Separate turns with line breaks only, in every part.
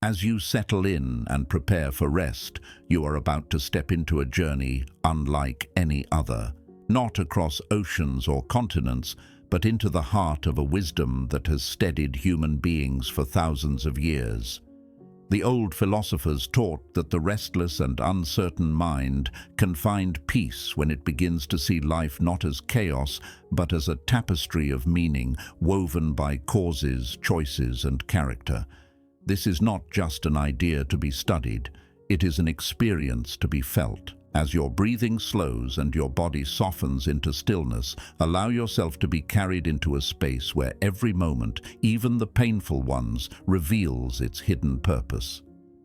As you settle in and prepare for rest, you are about to step into a journey unlike any other, not across oceans or continents, but into the heart of a wisdom that has steadied human beings for thousands of years. The old philosophers taught that the restless and uncertain mind can find peace when it begins to see life not as chaos, but as a tapestry of meaning woven by causes, choices, and character. This is not just an idea to be studied, it is an experience to be felt. As your breathing slows and your body softens into stillness, allow yourself to be carried into a space where every moment, even the painful ones, reveals its hidden purpose.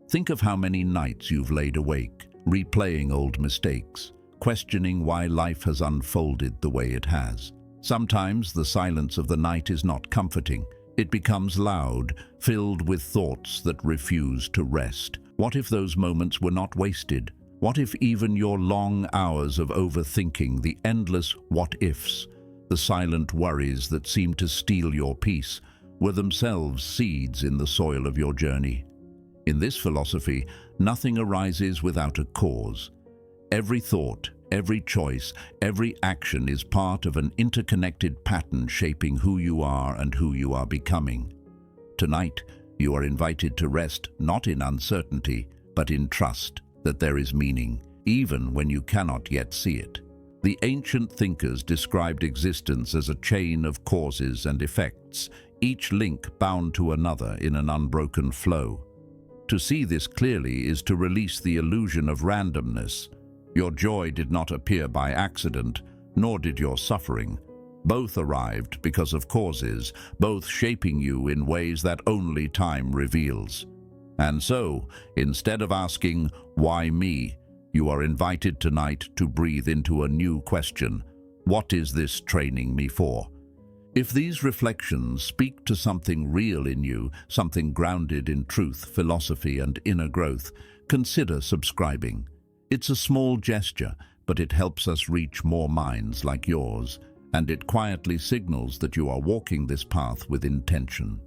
Think of how many nights you've laid awake, replaying old mistakes, questioning why life has unfolded the way it has. Sometimes the silence of the night is not comforting. It becomes loud, filled with thoughts that refuse to rest. What if those moments were not wasted? What if even your long hours of overthinking, the endless what-ifs, the silent worries that seem to steal your peace, were themselves seeds in the soil of your journey? In this philosophy, nothing arises without a cause. Every thought, every choice, every action is part of an interconnected pattern shaping who you are and who you are becoming. Tonight, you are invited to rest not in uncertainty, but in trust that there is meaning, even when you cannot yet see it. The ancient thinkers described existence as a chain of causes and effects, each link bound to another in an unbroken flow. To see this clearly is to release the illusion of randomness. Your joy did not appear by accident, nor did your suffering. Both arrived because of causes, both shaping you in ways that only time reveals. And so, instead of asking, "Why me?" you are invited tonight to breathe into a new question: what is this training me for? If these reflections speak to something real in you, something grounded in truth, philosophy, and inner growth, consider subscribing. It's a small gesture, but it helps us reach more minds like yours, and it quietly signals that you are walking this path with intention.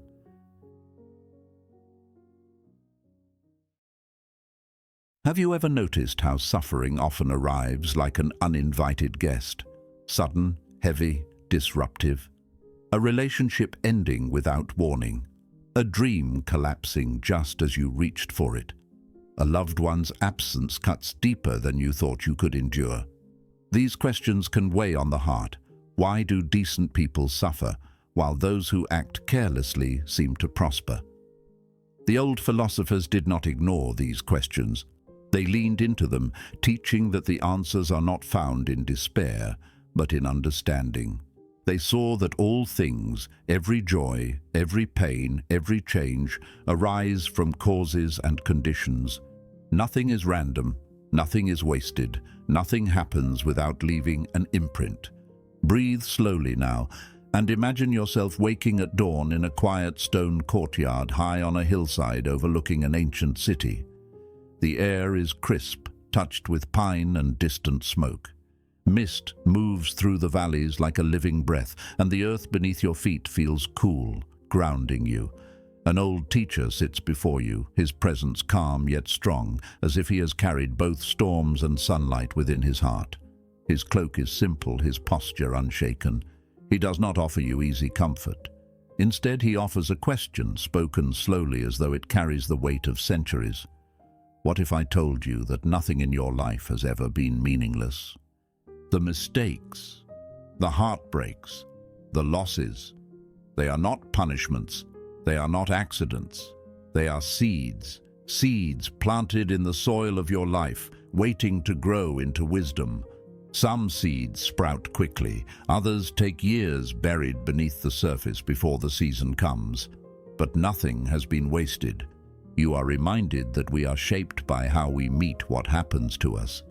Have you ever noticed how suffering often arrives like an uninvited guest? Sudden, heavy, disruptive. A relationship ending without warning. A dream collapsing just as you reached for it. A loved one's absence cuts deeper than you thought you could endure. These questions can weigh on the heart. Why do decent people suffer, while those who act carelessly seem to prosper? The old philosophers did not ignore these questions. They leaned into them, teaching that the answers are not found in despair, but in understanding. They saw that all things, every joy, every pain, every change, arise from causes and conditions. Nothing is random, nothing is wasted, nothing happens without leaving an imprint. Breathe slowly now, and imagine yourself waking at dawn in a quiet stone courtyard high on a hillside overlooking an ancient city. The air is crisp, touched with pine and distant smoke. Mist moves through the valleys like a living breath, and the earth beneath your feet feels cool, grounding you. An old teacher sits before you, his presence calm yet strong, as if he has carried both storms and sunlight within his heart. His cloak is simple, his posture unshaken. He does not offer you easy comfort. Instead, he offers a question, spoken slowly as though it carries the weight of centuries. What if I told you that nothing in your life has ever been meaningless? The mistakes, the heartbreaks, the losses, they are not punishments, they are not accidents, they are seeds, seeds planted in the soil of your life, waiting to grow into wisdom. Some seeds sprout quickly, others take years buried beneath the surface before the season comes. But nothing has been wasted. You are reminded that we are shaped by how we meet what happens to us.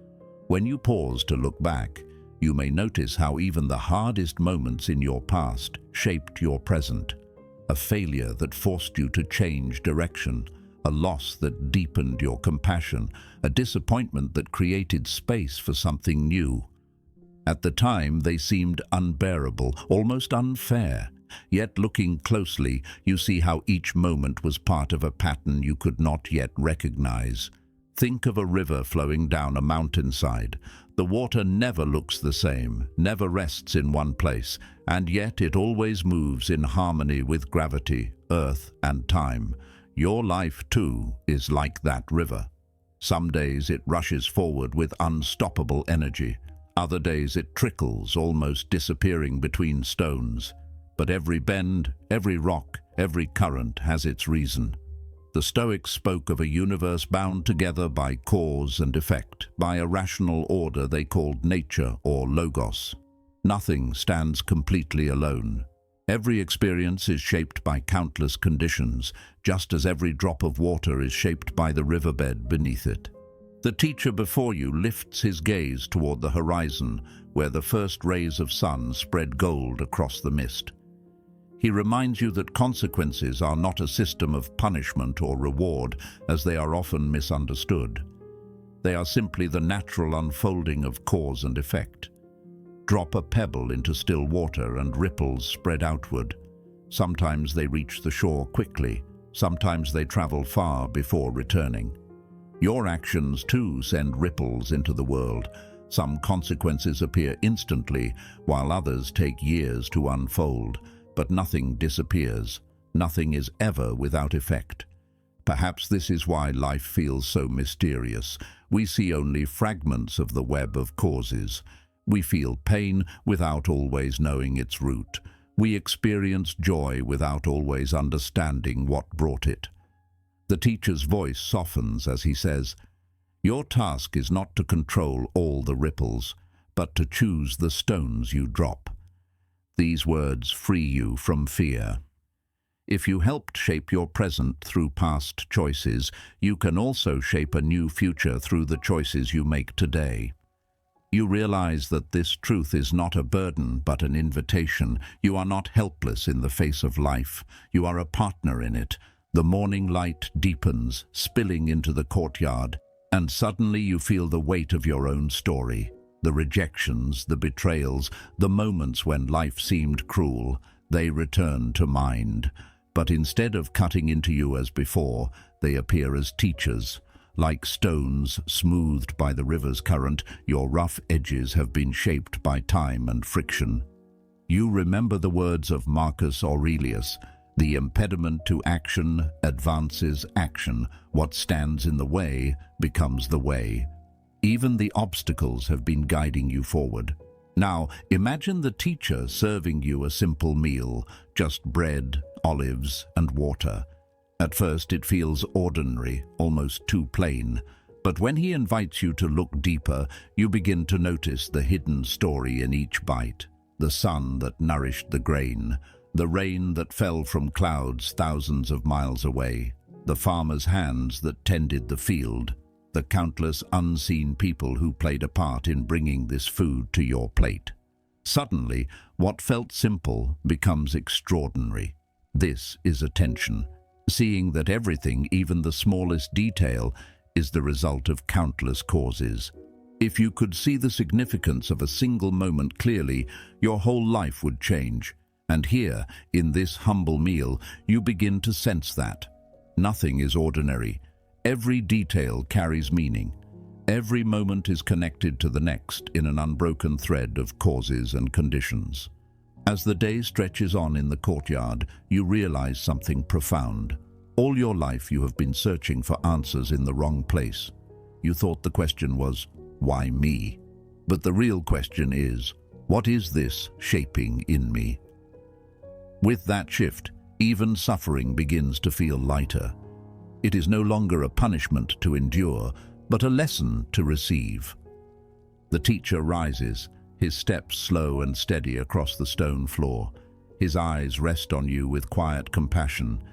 When you pause to look back, you may notice how even the hardest moments in your past shaped your present. A failure that forced you to change direction, a loss that deepened your compassion, a disappointment that created space for something new. At the time, they seemed unbearable, almost unfair, Yet looking closely, you see how each moment was part of a pattern you could not yet recognize. Think of a river flowing down a mountainside. The water never looks the same, never rests in one place, and yet it always moves in harmony with gravity, earth, and time. Your life, too, is like that river. Some days it rushes forward with unstoppable energy. Other days it trickles, almost disappearing between stones. But every bend, every rock, every current has its reason. The Stoics spoke of a universe bound together by cause and effect, by a rational order they called nature or logos. Nothing stands completely alone. Every experience is shaped by countless conditions, just as every drop of water is shaped by the riverbed beneath it. The teacher before you lifts his gaze toward the horizon, where the first rays of sun spread gold across the mist. He reminds you that consequences are not a system of punishment or reward, as they are often misunderstood. They are simply the natural unfolding of cause and effect. Drop a pebble into still water and ripples spread outward. Sometimes they reach the shore quickly, sometimes they travel far before returning. Your actions too send ripples into the world. Some consequences appear instantly, while others take years to unfold. But nothing disappears. Nothing is ever without effect. Perhaps this is why life feels so mysterious. We see only fragments of the web of causes. We feel pain without always knowing its root. We experience joy without always understanding what brought it. The teacher's voice softens as he says, "Your task is not to control all the ripples, but to choose the stones you drop." These words free you from fear. If you helped shape your present through past choices, you can also shape a new future through the choices you make today. You realize that this truth is not a burden, but an invitation. You are not helpless in the face of life. You are a partner in it. The morning light deepens, spilling into the courtyard, and suddenly you feel the weight of your own story. The rejections, the betrayals, the moments when life seemed cruel, they return to mind. But instead of cutting into you as before, they appear as teachers. Like stones smoothed by the river's current, your rough edges have been shaped by time and friction. You remember the words of Marcus Aurelius, "The impediment to action advances action. What stands in the way becomes the way." Even the obstacles have been guiding you forward. Now, imagine the teacher serving you a simple meal, just bread, olives, and water. At first it feels ordinary, almost too plain. But when he invites you to look deeper, you begin to notice the hidden story in each bite. The sun that nourished the grain, the rain that fell from clouds thousands of miles away, the farmer's hands that tended the field, the countless unseen people who played a part in bringing this food to your plate. Suddenly, what felt simple becomes extraordinary. This is attention, seeing that everything, even the smallest detail, is the result of countless causes. If you could see the significance of a single moment clearly, your whole life would change. And here, in this humble meal, you begin to sense that. Nothing is ordinary. Every detail carries meaning. Every moment is connected to the next in an unbroken thread of causes and conditions. As the day stretches on in the courtyard, you realize something profound. All your life you have been searching for answers in the wrong place. You thought the question was, why me? But the real question is, what is this shaping in me? With that shift, even suffering begins to feel lighter. It is no longer a punishment to endure, but a lesson to receive. The teacher rises, his steps slow and steady across the stone floor. His eyes rest on you with quiet compassion,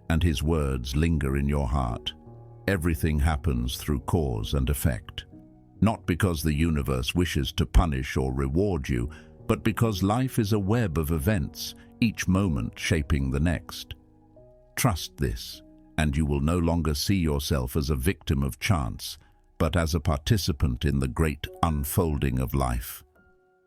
and his words linger in your heart. Everything happens through cause and effect. Not because the universe wishes to punish or reward you, but because life is a web of events, each moment shaping the next. Trust this, and you will no longer see yourself as a victim of chance, but as a participant in the great unfolding of life.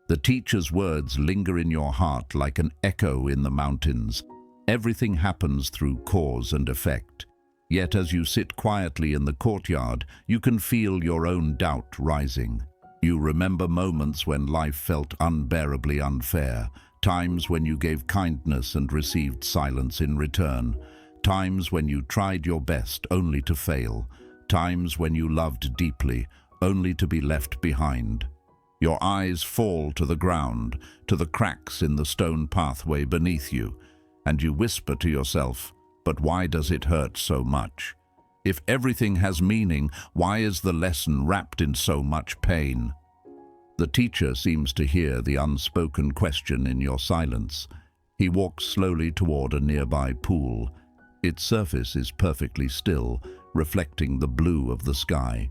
The teacher's words linger in your heart like an echo in the mountains. Everything happens through cause and effect. Yet as you sit quietly in the courtyard, you can feel your own doubt rising. You remember moments when life felt unbearably unfair, times when you gave kindness and received silence in return, times when you tried your best only to fail, times when you loved deeply only to be left behind. Your eyes fall to the ground, to the cracks in the stone pathway beneath you, and you whisper to yourself, "But why does it hurt so much? If everything has meaning, why is the lesson wrapped in so much pain?" The teacher seems to hear the unspoken question in your silence. He walks slowly toward a nearby pool. Its surface is perfectly still, reflecting the blue of the sky.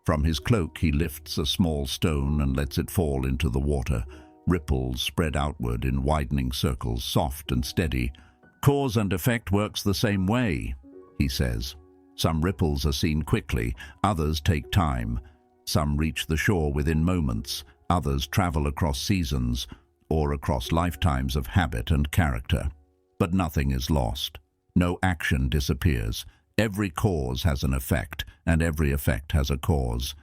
From his cloak he lifts a small stone and lets it fall into the water. Ripples spread outward in widening circles, soft and steady. "Cause and effect works the same way," he says. Some ripples are seen quickly, others take time. Some reach the shore within moments, others travel across seasons or across lifetimes of habit and character. But nothing is lost. No action disappears. Every cause has an effect, and every effect has a cause.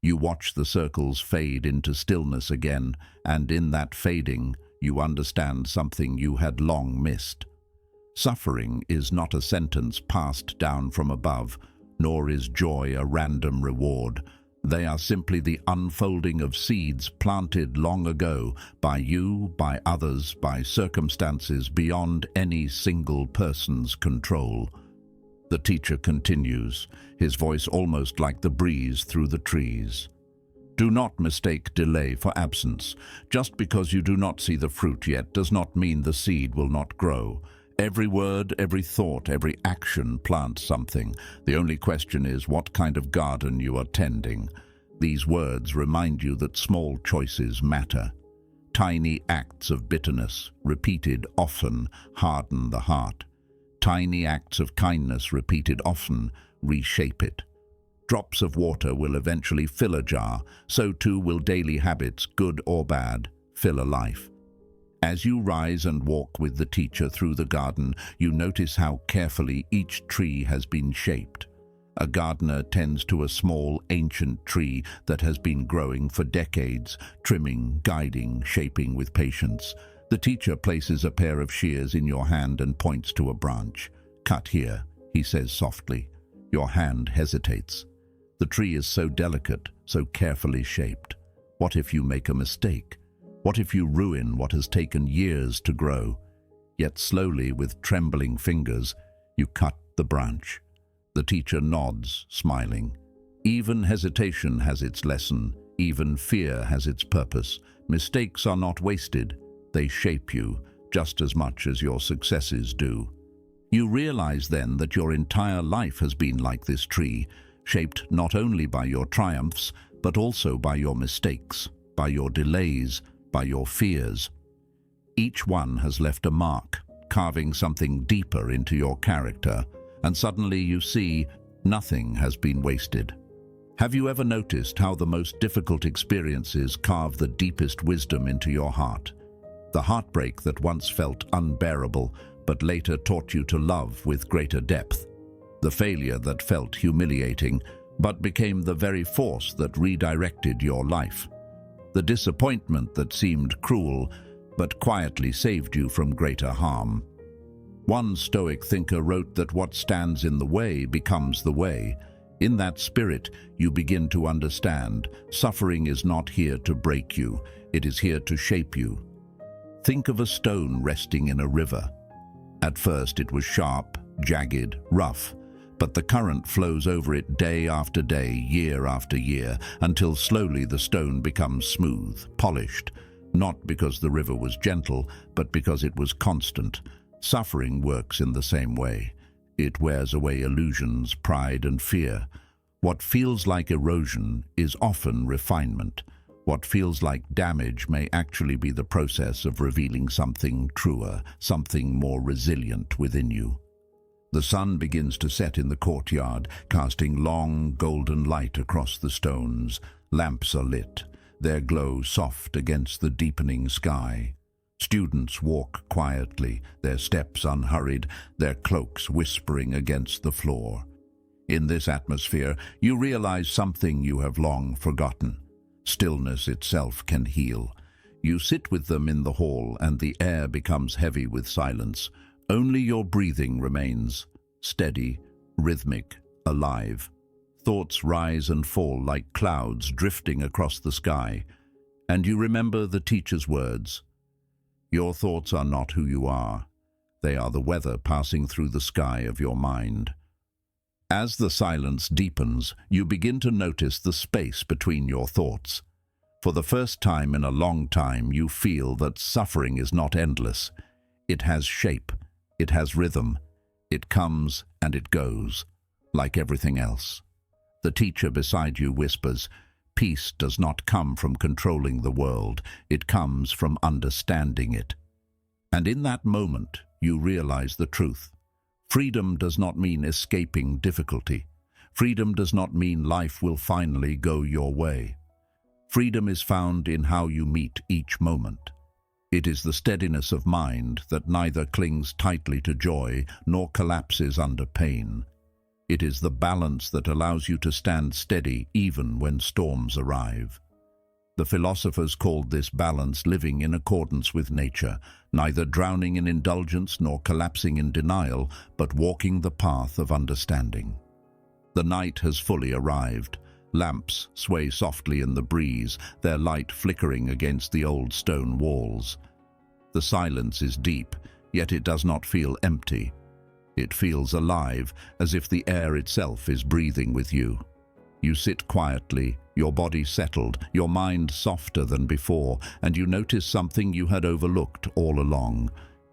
You watch the circles fade into stillness again, and in that fading, you understand something you had long missed. Suffering is not a sentence passed down from above, nor is joy a random reward. They are simply the unfolding of seeds planted long ago by you, by others, by circumstances beyond any single person's control. The teacher continues, his voice almost like the breeze through the trees. "Do not mistake delay for absence. Just because you do not see the fruit yet does not mean the seed will not grow. Every word, every thought, every action plants something. The only question is what kind of garden you are tending." These words remind you that small choices matter. Tiny acts of bitterness, repeated often, harden the heart. Tiny acts of kindness, repeated often, reshape it. Drops of water will eventually fill a jar, so too will daily habits, good or bad, fill a life. As you rise and walk with the teacher through the garden, you notice how carefully each tree has been shaped. A gardener tends to a small, ancient tree that has been growing for decades, trimming, guiding, shaping with patience. The teacher places a pair of shears in your hand and points to a branch. "Cut here," he says softly. Your hand hesitates. The tree is so delicate, so carefully shaped. What if you make a mistake? What if you ruin what has taken years to grow? Yet slowly, with trembling fingers, you cut the branch. The teacher nods, smiling. Even hesitation has its lesson. Even fear has its purpose. Mistakes are not wasted. They shape you just as much as your successes do. You realize then that your entire life has been like this tree, shaped not only by your triumphs, but also by your mistakes, by your delays, by your fears. Each one has left a mark, carving something deeper into your character, and suddenly you see nothing has been wasted. Have you ever noticed how the most difficult experiences carve the deepest wisdom into your heart? The heartbreak that once felt unbearable, but later taught you to love with greater depth. The failure that felt humiliating, but became the very force that redirected your life. The disappointment that seemed cruel, but quietly saved you from greater harm. One Stoic thinker wrote that what stands in the way becomes the way. In that spirit, you begin to understand suffering is not here to break you, it is here to shape you. Think of a stone resting in a river. At first it was sharp, jagged, rough, but the current flows over it day after day, year after year, until slowly the stone becomes smooth, polished, not because the river was gentle, but because it was constant. Suffering works in the same way. It wears away illusions, pride, and fear. What feels like erosion is often refinement. What feels like damage may actually be the process of revealing something truer, something more resilient within you. The sun begins to set in the courtyard, casting long, golden light across the stones. Lamps are lit. their glow soft against the deepening sky. Students walk quietly, their steps unhurried, their cloaks whispering against the floor. In this atmosphere, you realize something you have long forgotten. Stillness itself can heal. You sit with them in the hall, and the air becomes heavy with silence. Only your breathing remains, steady, rhythmic, alive. Thoughts rise and fall like clouds drifting across the sky, and you remember the teacher's words. Your thoughts are not who you are. They are the weather passing through the sky of your mind. As the silence deepens, you begin to notice the space between your thoughts. For the first time in a long time, you feel that suffering is not endless. It has shape, it has rhythm, it comes and it goes, like everything else. The teacher beside you whispers, "Peace does not come from controlling the world, it comes from understanding it." And in that moment, you realize the truth. Freedom does not mean escaping difficulty. Freedom does not mean life will finally go your way. Freedom is found in how you meet each moment. It is the steadiness of mind that neither clings tightly to joy nor collapses under pain. It is the balance that allows you to stand steady even when storms arrive. The philosophers called this balance living in accordance with nature, neither drowning in indulgence nor collapsing in denial, but walking the path of understanding. The night has fully arrived. Lamps sway softly in the breeze, their light flickering against the old stone walls. The silence is deep, yet it does not feel empty. It feels alive, as if the air itself is breathing with you. You sit quietly, your body settled, your mind softer than before, and you notice something you had overlooked all along.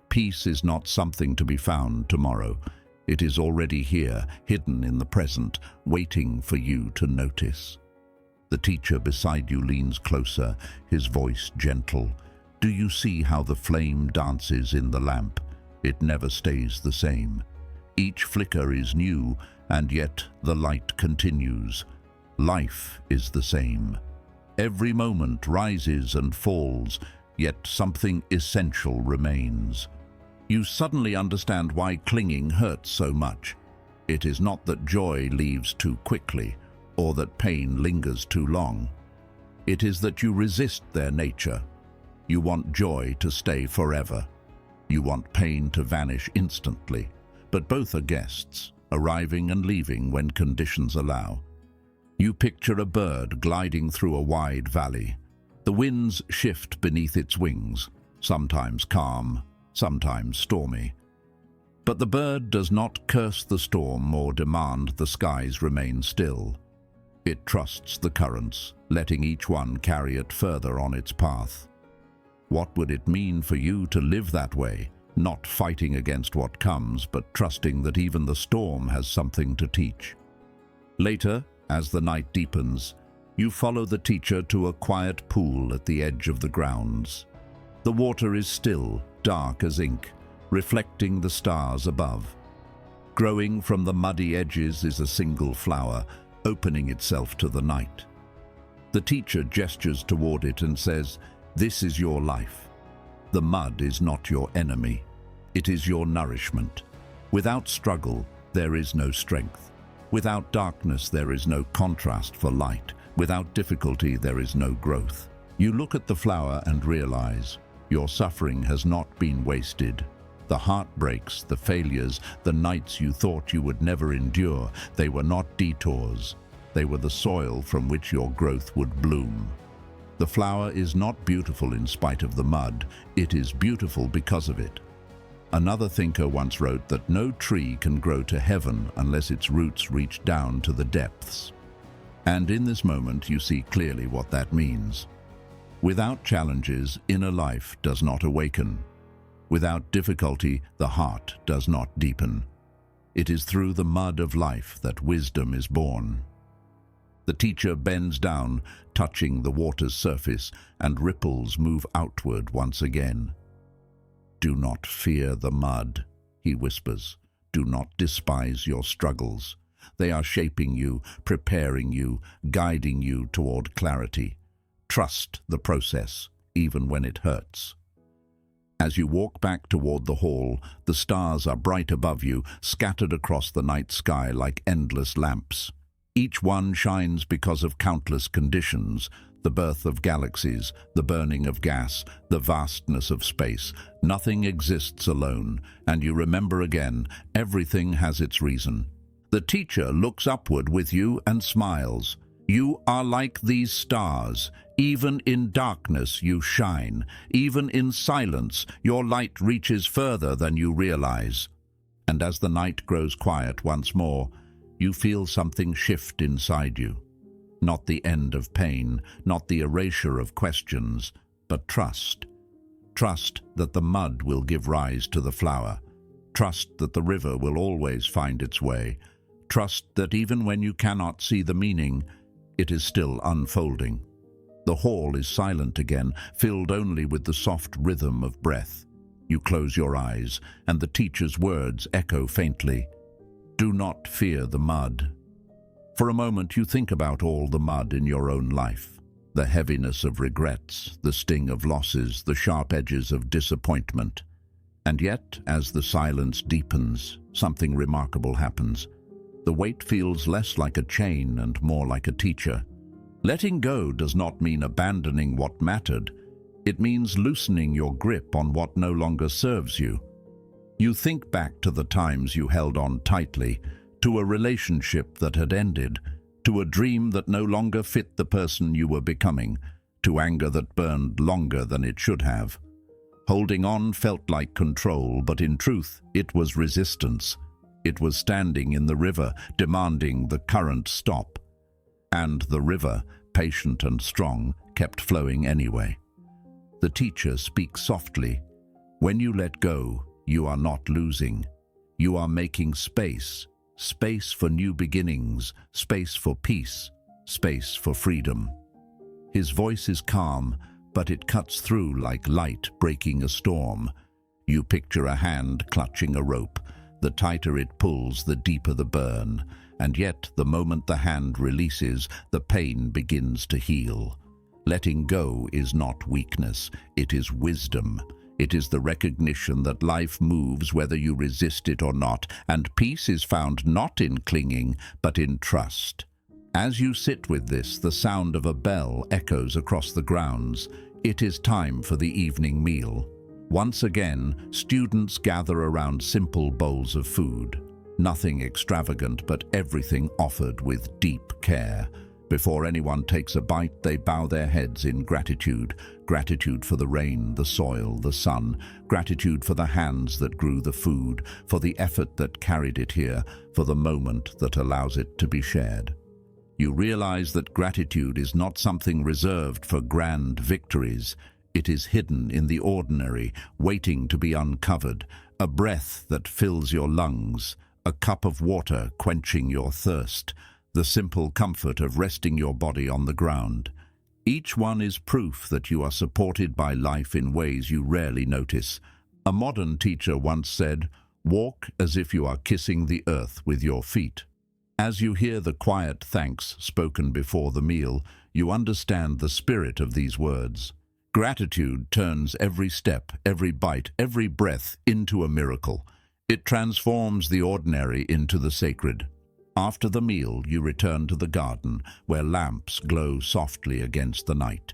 Peace is not something to be found tomorrow. It is already here, hidden in the present, waiting for you to notice. The teacher beside you leans closer, his voice gentle. Do you see how the flame dances in the lamp? It never stays the same. Each flicker is new, and yet the light continues. Life is the same. Every moment rises and falls, yet something essential remains. You suddenly understand why clinging hurts so much. It is not that joy leaves too quickly, or that pain lingers too long. It is that you resist their nature. You want joy to stay forever. You want pain to vanish instantly. But both are guests, arriving and leaving when conditions allow. You picture a bird gliding through a wide valley. The winds shift beneath its wings, sometimes calm, sometimes stormy. But the bird does not curse the storm or demand the skies remain still. It trusts the currents, letting each one carry it further on its path. What would it mean for you to live that way? Not fighting against what comes, but trusting that even the storm has something to teach. Later, as the night deepens, you follow the teacher to a quiet pool at the edge of the grounds. The water is still, dark as ink, reflecting the stars above. Growing from the muddy edges is a single flower, opening itself to the night. The teacher gestures toward it and says, "This is your life. The mud is not your enemy. It is your nourishment. Without struggle, there is no strength. Without darkness, there is no contrast for light. Without difficulty, there is no growth." You look at the flower and realize your suffering has not been wasted. The heartbreaks, the failures, the nights you thought you would never endure, they were not detours. They were the soil from which your growth would bloom. The flower is not beautiful in spite of the mud, it is beautiful because of it. Another thinker once wrote that no tree can grow to heaven unless its roots reach down to the depths. And in this moment you see clearly what that means. Without challenges, inner life does not awaken. Without difficulty, the heart does not deepen. It is through the mud of life that wisdom is born. The teacher bends down, touching the water's surface, and ripples move outward once again. "Do not fear the mud," he whispers. "Do not despise your struggles. They are shaping you, preparing you, guiding you toward clarity. Trust the process, even when it hurts. As you walk back toward the hall, the stars are bright above you, scattered across the night sky like endless lamps. Each one shines because of countless conditions: the birth of galaxies, the burning of gas, the vastness of space. Nothing exists alone, and you remember again, everything has its reason. The teacher looks upward with you and smiles. You are like these stars. Even in darkness you shine. Even in silence, your light reaches further than you realize. And as the night grows quiet once more, you feel something shift inside you. Not the end of pain, not the erasure of questions, but trust. Trust that the mud will give rise to the flower. Trust that the river will always find its way. Trust that even when you cannot see the meaning, it is still unfolding. The hall is silent again, filled only with the soft rhythm of breath. You close your eyes, and the teacher's words echo faintly. Do not fear the mud. For a moment you think about all the mud in your own life. The heaviness of regrets, the sting of losses, the sharp edges of disappointment. And yet, as the silence deepens, something remarkable happens. The weight feels less like a chain and more like a teacher. Letting go does not mean abandoning what mattered. It means loosening your grip on what no longer serves you. You think back to the times you held on tightly, to a relationship that had ended, to a dream that no longer fit the person you were becoming, to anger that burned longer than it should have. Holding on felt like control, but in truth, it was resistance. It was standing in the river, demanding the current stop. And the river, patient and strong, kept flowing anyway. The teacher speaks softly. When you let go, you are not losing. You are making space. Space for new beginnings, space for peace, space for freedom. His voice is calm, but it cuts through like light breaking a storm. You picture a hand clutching a rope. The tighter it pulls, the deeper the burn. And yet, the moment the hand releases, the pain begins to heal. Letting go is not weakness, it is wisdom. It is the recognition that life moves whether you resist it or not, and peace is found not in clinging, but in trust. As you sit with this, the sound of a bell echoes across the grounds. It is time for the evening meal. Once again, students gather around simple bowls of food. Nothing extravagant, but everything offered with deep care. Before anyone takes a bite, they bow their heads in gratitude. Gratitude for the rain, the soil, the sun. Gratitude for the hands that grew the food, for the effort that carried it here, for the moment that allows it to be shared. You realize that gratitude is not something reserved for grand victories. It is hidden in the ordinary, waiting to be uncovered. A breath that fills your lungs, a cup of water quenching your thirst, the simple comfort of resting your body on the ground. Each one is proof that you are supported by life in ways you rarely notice. A modern teacher once said, "Walk as if you are kissing the earth with your feet." As you hear the quiet thanks spoken before the meal, you understand the spirit of these words. Gratitude turns every step, every bite, every breath into a miracle. It transforms the ordinary into the sacred. After the meal, you return to the garden, where lamps glow softly against the night.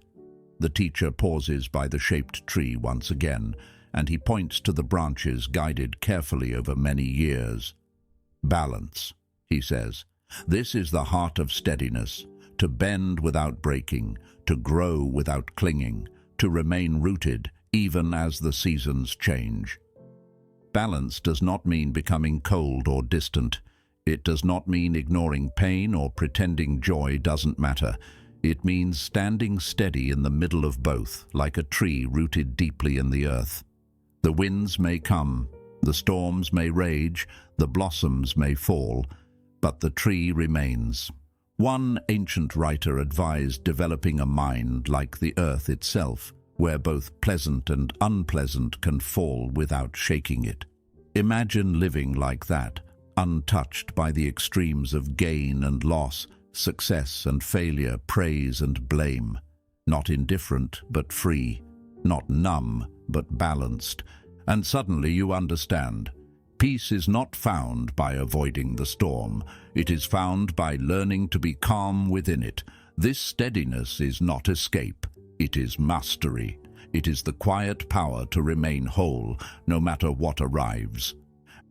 The teacher pauses by the shaped tree once again, and he points to the branches guided carefully over many years. Balance, he says. This is the heart of steadiness, to bend without breaking, to grow without clinging, to remain rooted even as the seasons change. Balance does not mean becoming cold or distant. It does not mean ignoring pain or pretending joy doesn't matter. It means standing steady in the middle of both, like a tree rooted deeply in the earth. The winds may come, the storms may rage, the blossoms may fall, but the tree remains. One ancient writer advised developing a mind like the earth itself, where both pleasant and unpleasant can fall without shaking it. Imagine living like that, untouched by the extremes of gain and loss, success and failure, praise and blame. not indifferent but free, not numb but balanced. And suddenly you understand. Peace is not found by avoiding the storm. It is found by learning to be calm within it. This steadiness is not escape. It is mastery. It is the quiet power to remain whole, no matter what arrives.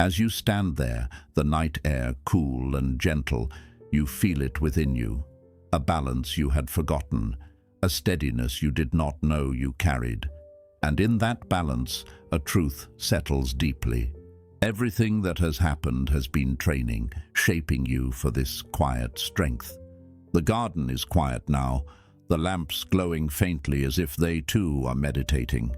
As you stand there, the night air cool and gentle, you feel it within you. A balance you had forgotten, a steadiness you did not know you carried. And in that balance, a truth settles deeply. Everything that has happened has been training, shaping you for this quiet strength. The garden is quiet now, the lamps glowing faintly as if they too are meditating.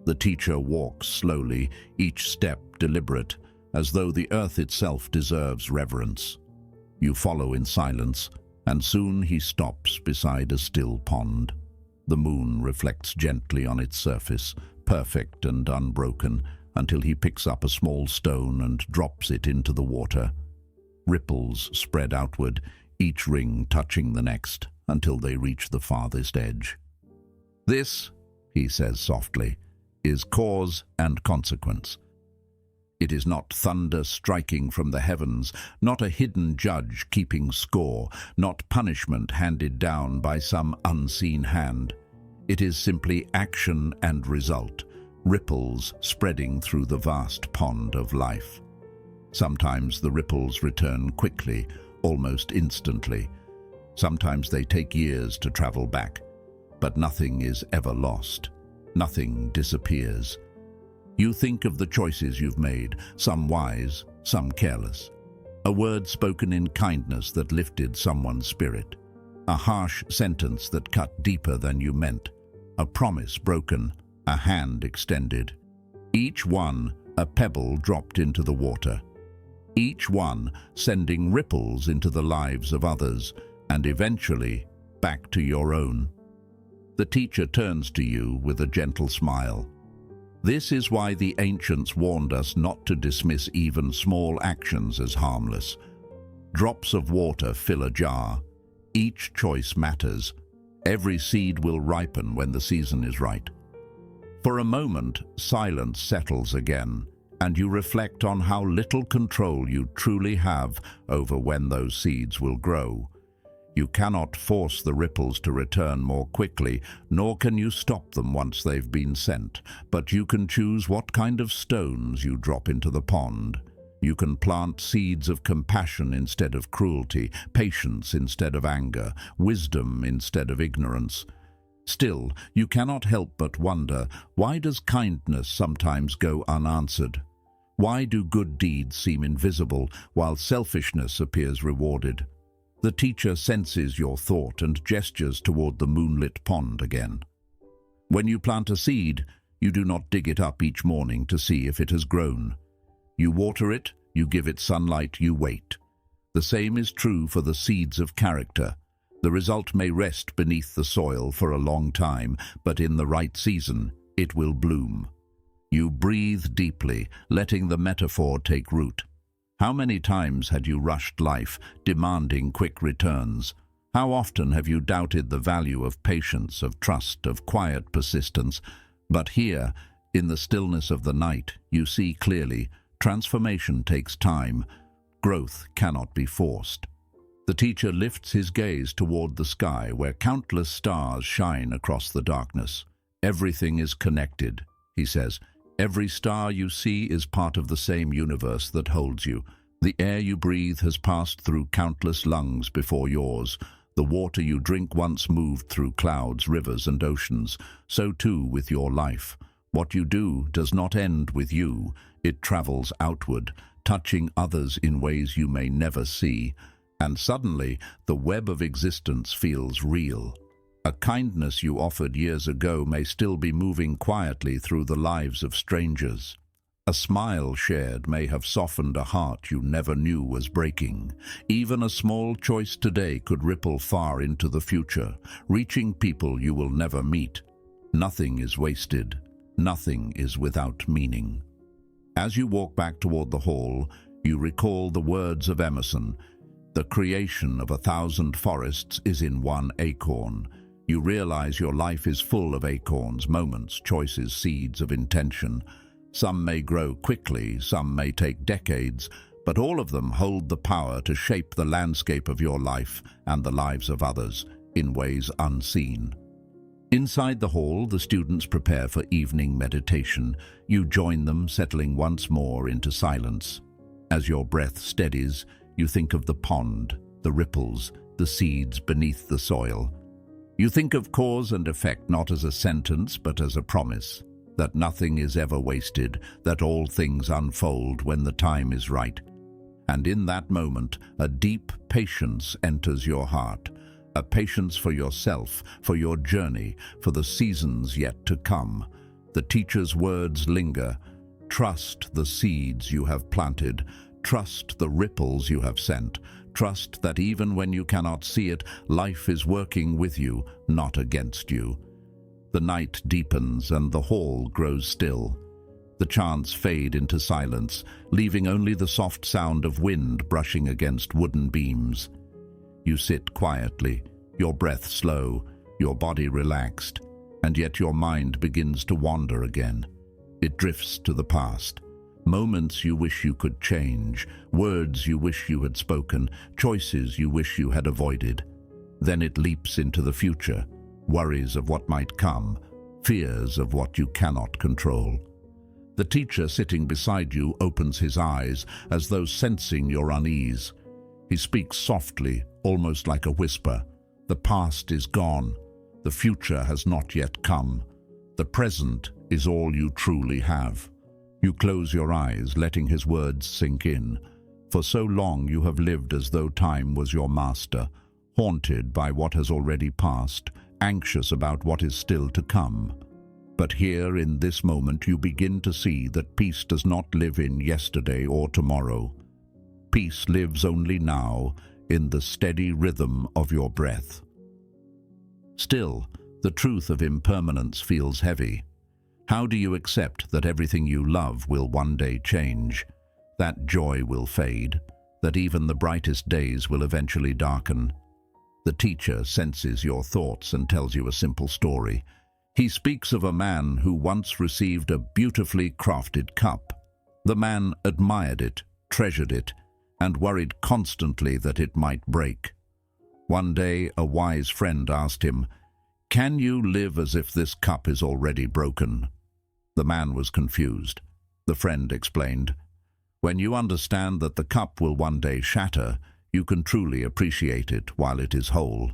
The teacher walks slowly, each step deliberate, as though the earth itself deserves reverence. You follow in silence, and soon he stops beside a still pond. The moon reflects gently on its surface, perfect and unbroken, until he picks up a small stone and drops it into the water. Ripples spread outward, each ring touching the next, until they reach the farthest edge. This, he says softly, is cause and consequence. It is not thunder striking from the heavens, not a hidden judge keeping score, not punishment handed down by some unseen hand. It is simply action and result, ripples spreading through the vast pond of life. Sometimes the ripples return quickly, almost instantly. Sometimes they take years to travel back, but nothing is ever lost. Nothing disappears. You think of the choices you've made, some wise, some careless. A word spoken in kindness that lifted someone's spirit. A harsh sentence that cut deeper than you meant. A promise broken, a hand extended. Each one a pebble dropped into the water. Each one sending ripples into the lives of others, and eventually back to your own. The teacher turns to you with a gentle smile. This is why the ancients warned us not to dismiss even small actions as harmless. Drops of water fill a jar. Each choice matters. Every seed will ripen when the season is right. For a moment, silence settles again, and you reflect on how little control you truly have over when those seeds will grow. You cannot force the ripples to return more quickly, nor can you stop them once they've been sent, but you can choose what kind of stones you drop into the pond. You can plant seeds of compassion instead of cruelty, patience instead of anger, wisdom instead of ignorance. Still, you cannot help but wonder, why does kindness sometimes go unanswered? Why do good deeds seem invisible while selfishness appears rewarded? The teacher senses your thought and gestures toward the moonlit pond again. When you plant a seed, you do not dig it up each morning to see if it has grown. You water it, you give it sunlight, you wait. The same is true for the seeds of character. The result may rest beneath the soil for a long time, but in the right season, it will bloom. You breathe deeply, letting the metaphor take root. How many times had you rushed life, demanding quick returns? How often have you doubted the value of patience, of trust, of quiet persistence? But here, in the stillness of the night, you see clearly, transformation takes time. Growth cannot be forced. The teacher lifts his gaze toward the sky, where countless stars shine across the darkness. Everything is connected, he says. Every star you see is part of the same universe that holds you. The air you breathe has passed through countless lungs before yours. The water you drink once moved through clouds, rivers, and oceans. So too with your life. What you do does not end with you. It travels outward, touching others in ways you may never see. And suddenly, the web of existence feels real. A kindness you offered years ago may still be moving quietly through the lives of strangers. A smile shared may have softened a heart you never knew was breaking. Even a small choice today could ripple far into the future, reaching people you will never meet. Nothing is wasted. Nothing is without meaning. As you walk back toward the hall, you recall the words of Emerson. The creation of 1,000 forests is in one acorn. You realize your life is full of acorns, moments, choices, seeds of intention. Some may grow quickly, some may take decades, but all of them hold the power to shape the landscape of your life and the lives of others in ways unseen. Inside the hall, the students prepare for evening meditation. You join them, settling once more into silence. As your breath steadies, you think of the pond, the ripples, the seeds beneath the soil. You think of cause and effect not as a sentence but as a promise, that nothing is ever wasted, that all things unfold when the time is right. And in that moment, a deep patience enters your heart, a patience for yourself, for your journey, for the seasons yet to come. The teacher's words linger. Trust the seeds you have planted. Trust the ripples you have sent. Trust that even when you cannot see it, life is working with you, not against you. The night deepens and the hall grows still. The chants fade into silence, leaving only the soft sound of wind brushing against wooden beams. You sit quietly, your breath slow, your body relaxed, and yet your mind begins to wander again. It drifts to the past. Moments you wish you could change, words you wish you had spoken, choices you wish you had avoided. Then it leaps into the future, worries of what might come, fears of what you cannot control. The teacher sitting beside you opens his eyes as though sensing your unease. He speaks softly, almost like a whisper. The past is gone. The future has not yet come. The present is all you truly have. You close your eyes, letting his words sink in. For so long you have lived as though time was your master, haunted by what has already passed, anxious about what is still to come. But here, in this moment, you begin to see that peace does not live in yesterday or tomorrow. Peace lives only now, in the steady rhythm of your breath. Still, the truth of impermanence feels heavy. How do you accept that everything you love will one day change, that joy will fade, that even the brightest days will eventually darken? The teacher senses your thoughts and tells you a simple story. He speaks of a man who once received a beautifully crafted cup. The man admired it, treasured it, and worried constantly that it might break. One day, a wise friend asked him, "Can you live as if this cup is already broken?" The man was confused. The friend explained, "When you understand that the cup will one day shatter, you can truly appreciate it while it is whole.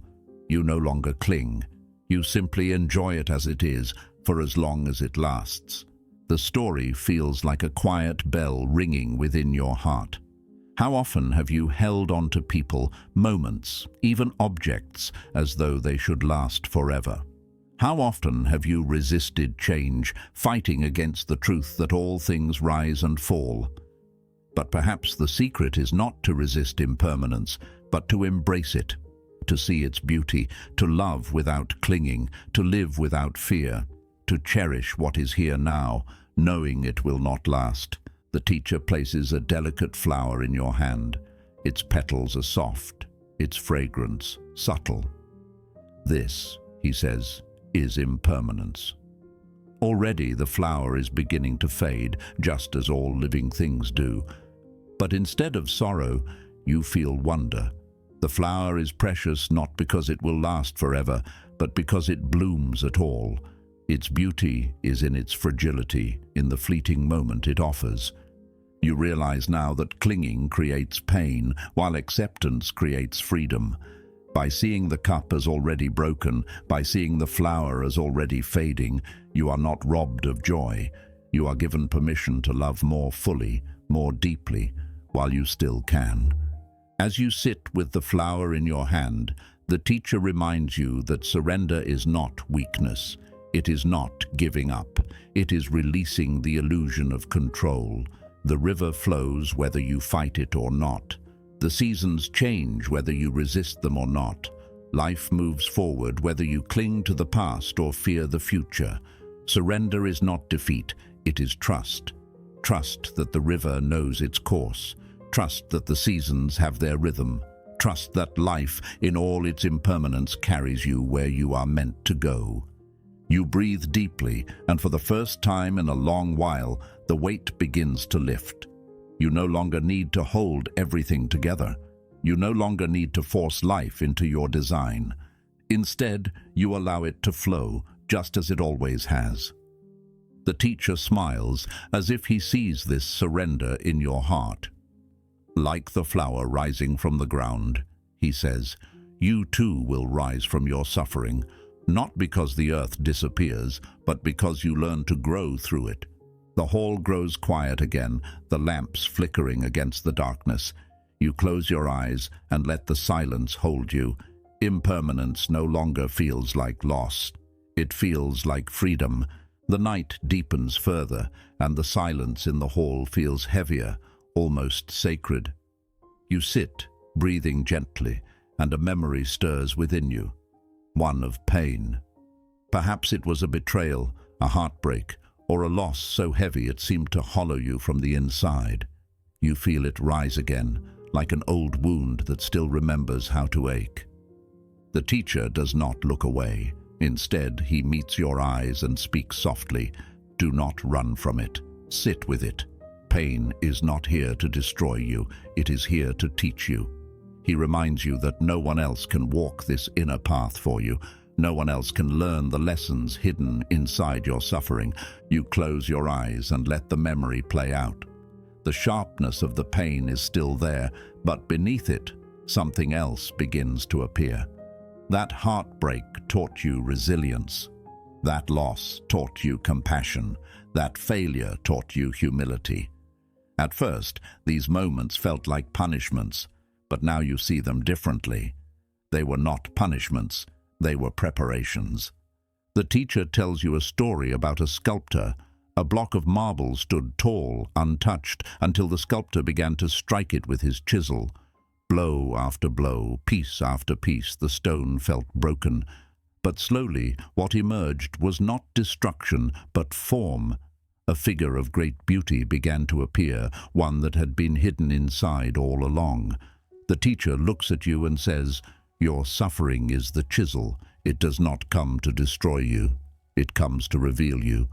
You no longer cling. You simply enjoy it as it is, for as long as it lasts." The story feels like a quiet bell ringing within your heart. How often have you held on to people, moments, even objects, as though they should last forever? How often have you resisted change, fighting against the truth that all things rise and fall? But perhaps the secret is not to resist impermanence, but to embrace it, to see its beauty, to love without clinging, to live without fear, to cherish what is here now, knowing it will not last. The teacher places a delicate flower in your hand. Its petals are soft, its fragrance subtle. "This," he says, "is impermanence." Already the flower is beginning to fade, just as all living things do. But instead of sorrow, you feel wonder. The flower is precious not because it will last forever, but because it blooms at all. Its beauty is in its fragility, in the fleeting moment it offers. You realize now that clinging creates pain, while acceptance creates freedom. By seeing the cup as already broken, by seeing the flower as already fading, you are not robbed of joy. You are given permission to love more fully, more deeply, while you still can. As you sit with the flower in your hand, the teacher reminds you that surrender is not weakness. It is not giving up. It is releasing the illusion of control. The river flows whether you fight it or not. The seasons change whether you resist them or not. Life moves forward whether you cling to the past or fear the future. Surrender is not defeat, it is trust. Trust that the river knows its course. Trust that the seasons have their rhythm. Trust that life, in all its impermanence, carries you where you are meant to go. You breathe deeply, and for the first time in a long while, the weight begins to lift. You no longer need to hold everything together. You no longer need to force life into your design. Instead, you allow it to flow, just as it always has. The teacher smiles, as if he sees this surrender in your heart. Like the flower rising from the ground, he says, you too will rise from your suffering, not because the earth disappears, but because you learn to grow through it. The hall grows quiet again, the lamps flickering against the darkness. You close your eyes and let the silence hold you. Impermanence no longer feels like loss. It feels like freedom. The night deepens further, and the silence in the hall feels heavier, almost sacred. You sit, breathing gently, and a memory stirs within you, one of pain. Perhaps it was a betrayal, a heartbreak, or a loss so heavy it seemed to hollow you from the inside. You feel it rise again, like an old wound that still remembers how to ache. The teacher does not look away. Instead, he meets your eyes and speaks softly. Do not run from it. Sit with it. Pain is not here to destroy you. It is here to teach you. He reminds you that no one else can walk this inner path for you. No one else can learn the lessons hidden inside your suffering. You close your eyes and let the memory play out. The sharpness of the pain is still there, but beneath it, something else begins to appear. That heartbreak taught you resilience. That loss taught you compassion. That failure taught you humility. At first, these moments felt like punishments, but now you see them differently. They were not punishments, they were preparations. The teacher tells you a story about a sculptor. A block of marble stood tall, untouched, until the sculptor began to strike it with his chisel. Blow after blow, piece after piece, the stone felt broken. But slowly, what emerged was not destruction, but form. A figure of great beauty began to appear, one that had been hidden inside all along. The teacher looks at you and says, your suffering is the chisel. It does not come to destroy you. It comes to reveal you.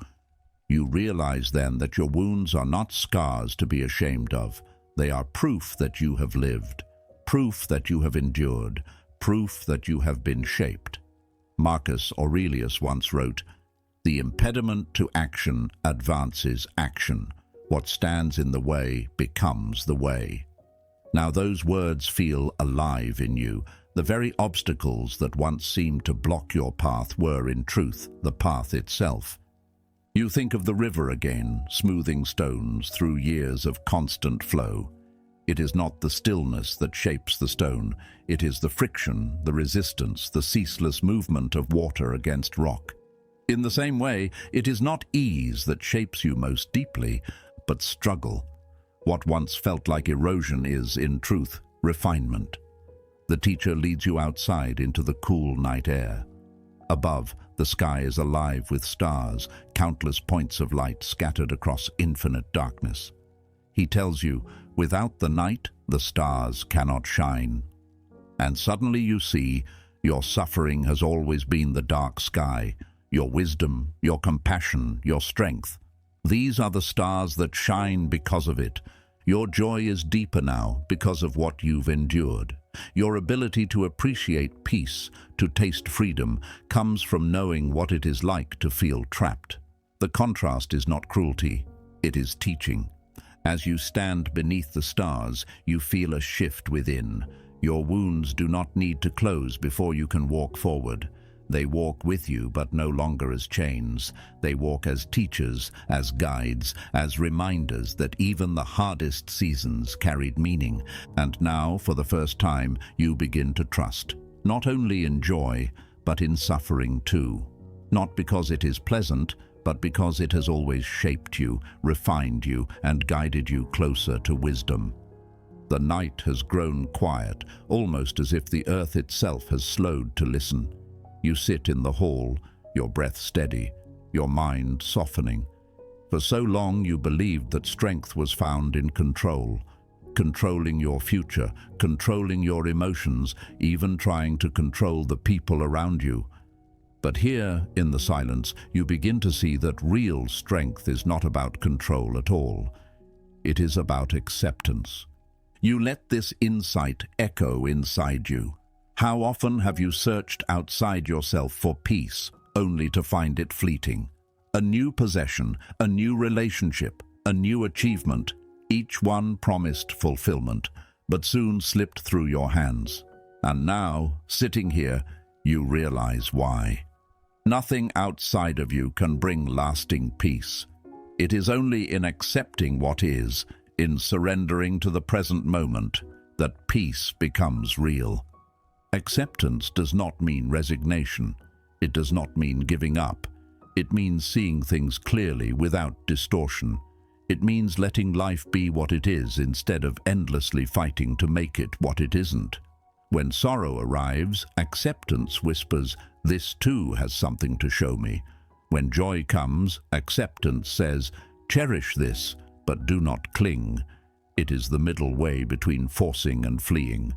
You realize then that your wounds are not scars to be ashamed of. They are proof that you have lived, proof that you have endured, proof that you have been shaped. Marcus Aurelius once wrote, "The impediment to action advances action. What stands in the way becomes the way." Now those words feel alive in you. The very obstacles that once seemed to block your path were, in truth, the path itself. You think of the river again, smoothing stones through years of constant flow. It is not the stillness that shapes the stone. It is the friction, the resistance, the ceaseless movement of water against rock. In the same way, it is not ease that shapes you most deeply, but struggle. What once felt like erosion is, in truth, refinement. The teacher leads you outside into the cool night air. Above, the sky is alive with stars, countless points of light scattered across infinite darkness. He tells you, without the night, the stars cannot shine. And suddenly you see, your suffering has always been the dark sky, your wisdom, your compassion, your strength. These are the stars that shine because of it. Your joy is deeper now because of what you've endured. Your ability to appreciate peace, to taste freedom, comes from knowing what it is like to feel trapped. The contrast is not cruelty, it is teaching. As you stand beneath the stars, you feel a shift within. Your wounds do not need to close before you can walk forward. They walk with you, but no longer as chains. They walk as teachers, as guides, as reminders that even the hardest seasons carried meaning. And now, for the first time, you begin to trust, not only in joy, but in suffering too. Not because it is pleasant, but because it has always shaped you, refined you, and guided you closer to wisdom. The night has grown quiet, almost as if the earth itself has slowed to listen. You sit in the hall, your breath steady, your mind softening. For so long you believed that strength was found in control. controlling your future, controlling your emotions, even trying to control the people around you. But here, in the silence, you begin to see that real strength is not about control at all. It is about acceptance. You let this insight echo inside you. How often have you searched outside yourself for peace, only to find it fleeting? A new possession, a new relationship, a new achievement, each one promised fulfillment, but soon slipped through your hands. And now, sitting here, you realize why. Nothing outside of you can bring lasting peace. It is only in accepting what is, in surrendering to the present moment, that peace becomes real. Acceptance does not mean resignation. It does not mean giving up. It means seeing things clearly without distortion. It means letting life be what it is instead of endlessly fighting to make it what it isn't. When sorrow arrives, acceptance whispers, "This too has something to show me." When joy comes, acceptance says, "Cherish this, but do not cling." It is the middle way between forcing and fleeing.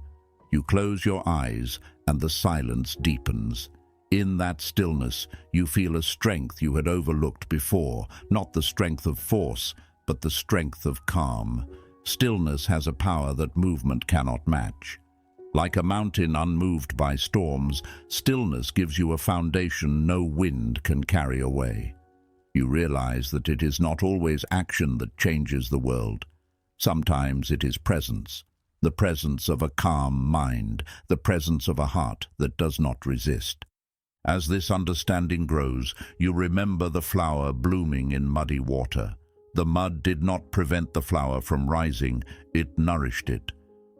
You close your eyes, and the silence deepens. In that stillness, you feel a strength you had overlooked before, not the strength of force, but the strength of calm. Stillness has a power that movement cannot match. Like a mountain unmoved by storms, stillness gives you a foundation no wind can carry away. You realize that it is not always action that changes the world. Sometimes it is presence. The presence of a calm mind, the presence of a heart that does not resist. As this understanding grows, you remember the flower blooming in muddy water. The mud did not prevent the flower from rising, it nourished it.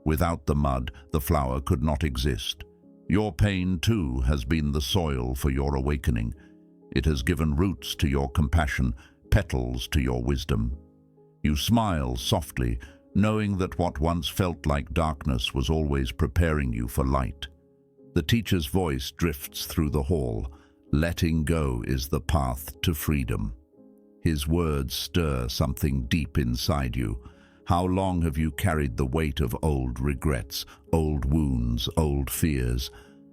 Without the mud, the flower could not exist. Your pain, too, has been the soil for your awakening. It has given roots to your compassion, petals to your wisdom. You smile softly, knowing that what once felt like darkness was always preparing you for light. The teacher's voice drifts through the hall. Letting go is the path to freedom. His words stir something deep inside you. How long have you carried the weight of old regrets, old wounds, old fears?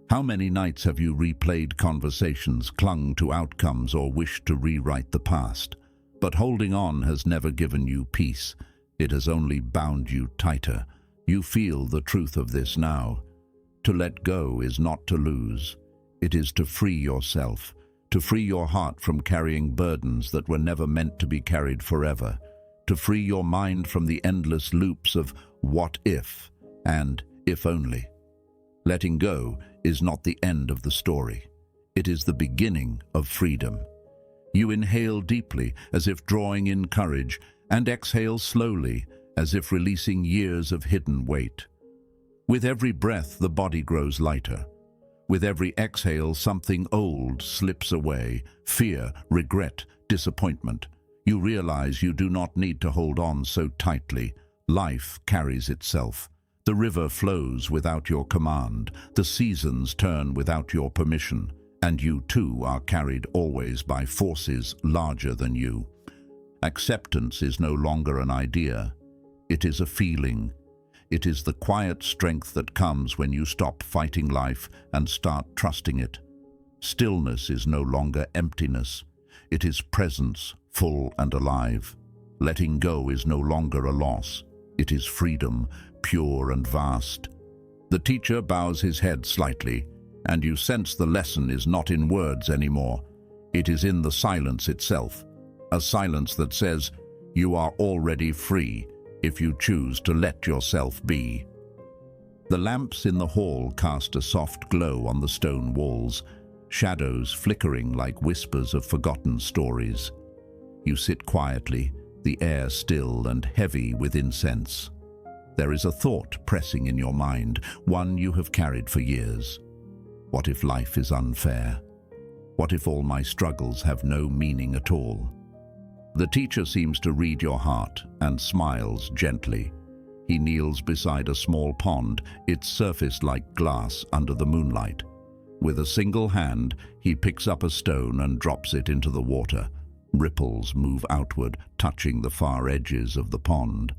How many nights have you replayed conversations, clung to outcomes, or wished to rewrite the past? But holding on has never given you peace. It has only bound you tighter. You feel the truth of this now. To let go is not to lose. It is to free yourself, to free your heart from carrying burdens that were never meant to be carried forever, to free your mind from the endless loops of what if and if only. Letting go is not the end of the story. It is the beginning of freedom. You inhale deeply, as if drawing in courage, and exhale slowly, as if releasing years of hidden weight. With every breath, the body grows lighter. With every exhale, something old slips away: fear, regret, disappointment. You realize you do not need to hold on so tightly. Life carries itself. The river flows without your command. The seasons turn without your permission. And you too are carried always by forces larger than you. Acceptance is no longer an idea. It is a feeling. It is the quiet strength that comes when you stop fighting life and start trusting it. Stillness is no longer emptiness. It is presence, full and alive. Letting go is no longer a loss. It is freedom, pure and vast. The teacher bows his head slightly, and you sense the lesson is not in words anymore. It is in the silence itself. A silence that says, you are already free if you choose to let yourself be. The lamps in the hall cast a soft glow on the stone walls, shadows flickering like whispers of forgotten stories. You sit quietly, the air still and heavy with incense. There is a thought pressing in your mind, one you have carried for years. What if life is unfair? What if all my struggles have no meaning at all? The teacher seems to read your heart and smiles gently. He kneels beside a small pond, its surface like glass under the moonlight. With a single hand, he picks up a stone and drops it into the water. Ripples move outward, touching the far edges of the pond.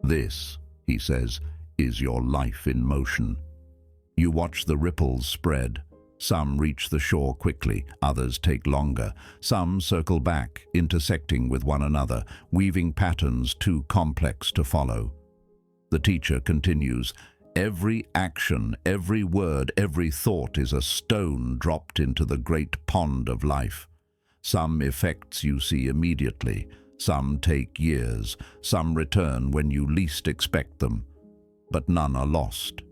This, he says, is your life in motion. You watch the ripples spread. Some reach the shore quickly, others take longer. Some circle back, intersecting with one another, weaving patterns too complex to follow. The teacher continues, every action, every word, every thought is a stone dropped into the great pond of life. Some effects you see immediately, some take years, some return when you least expect them, but none are lost.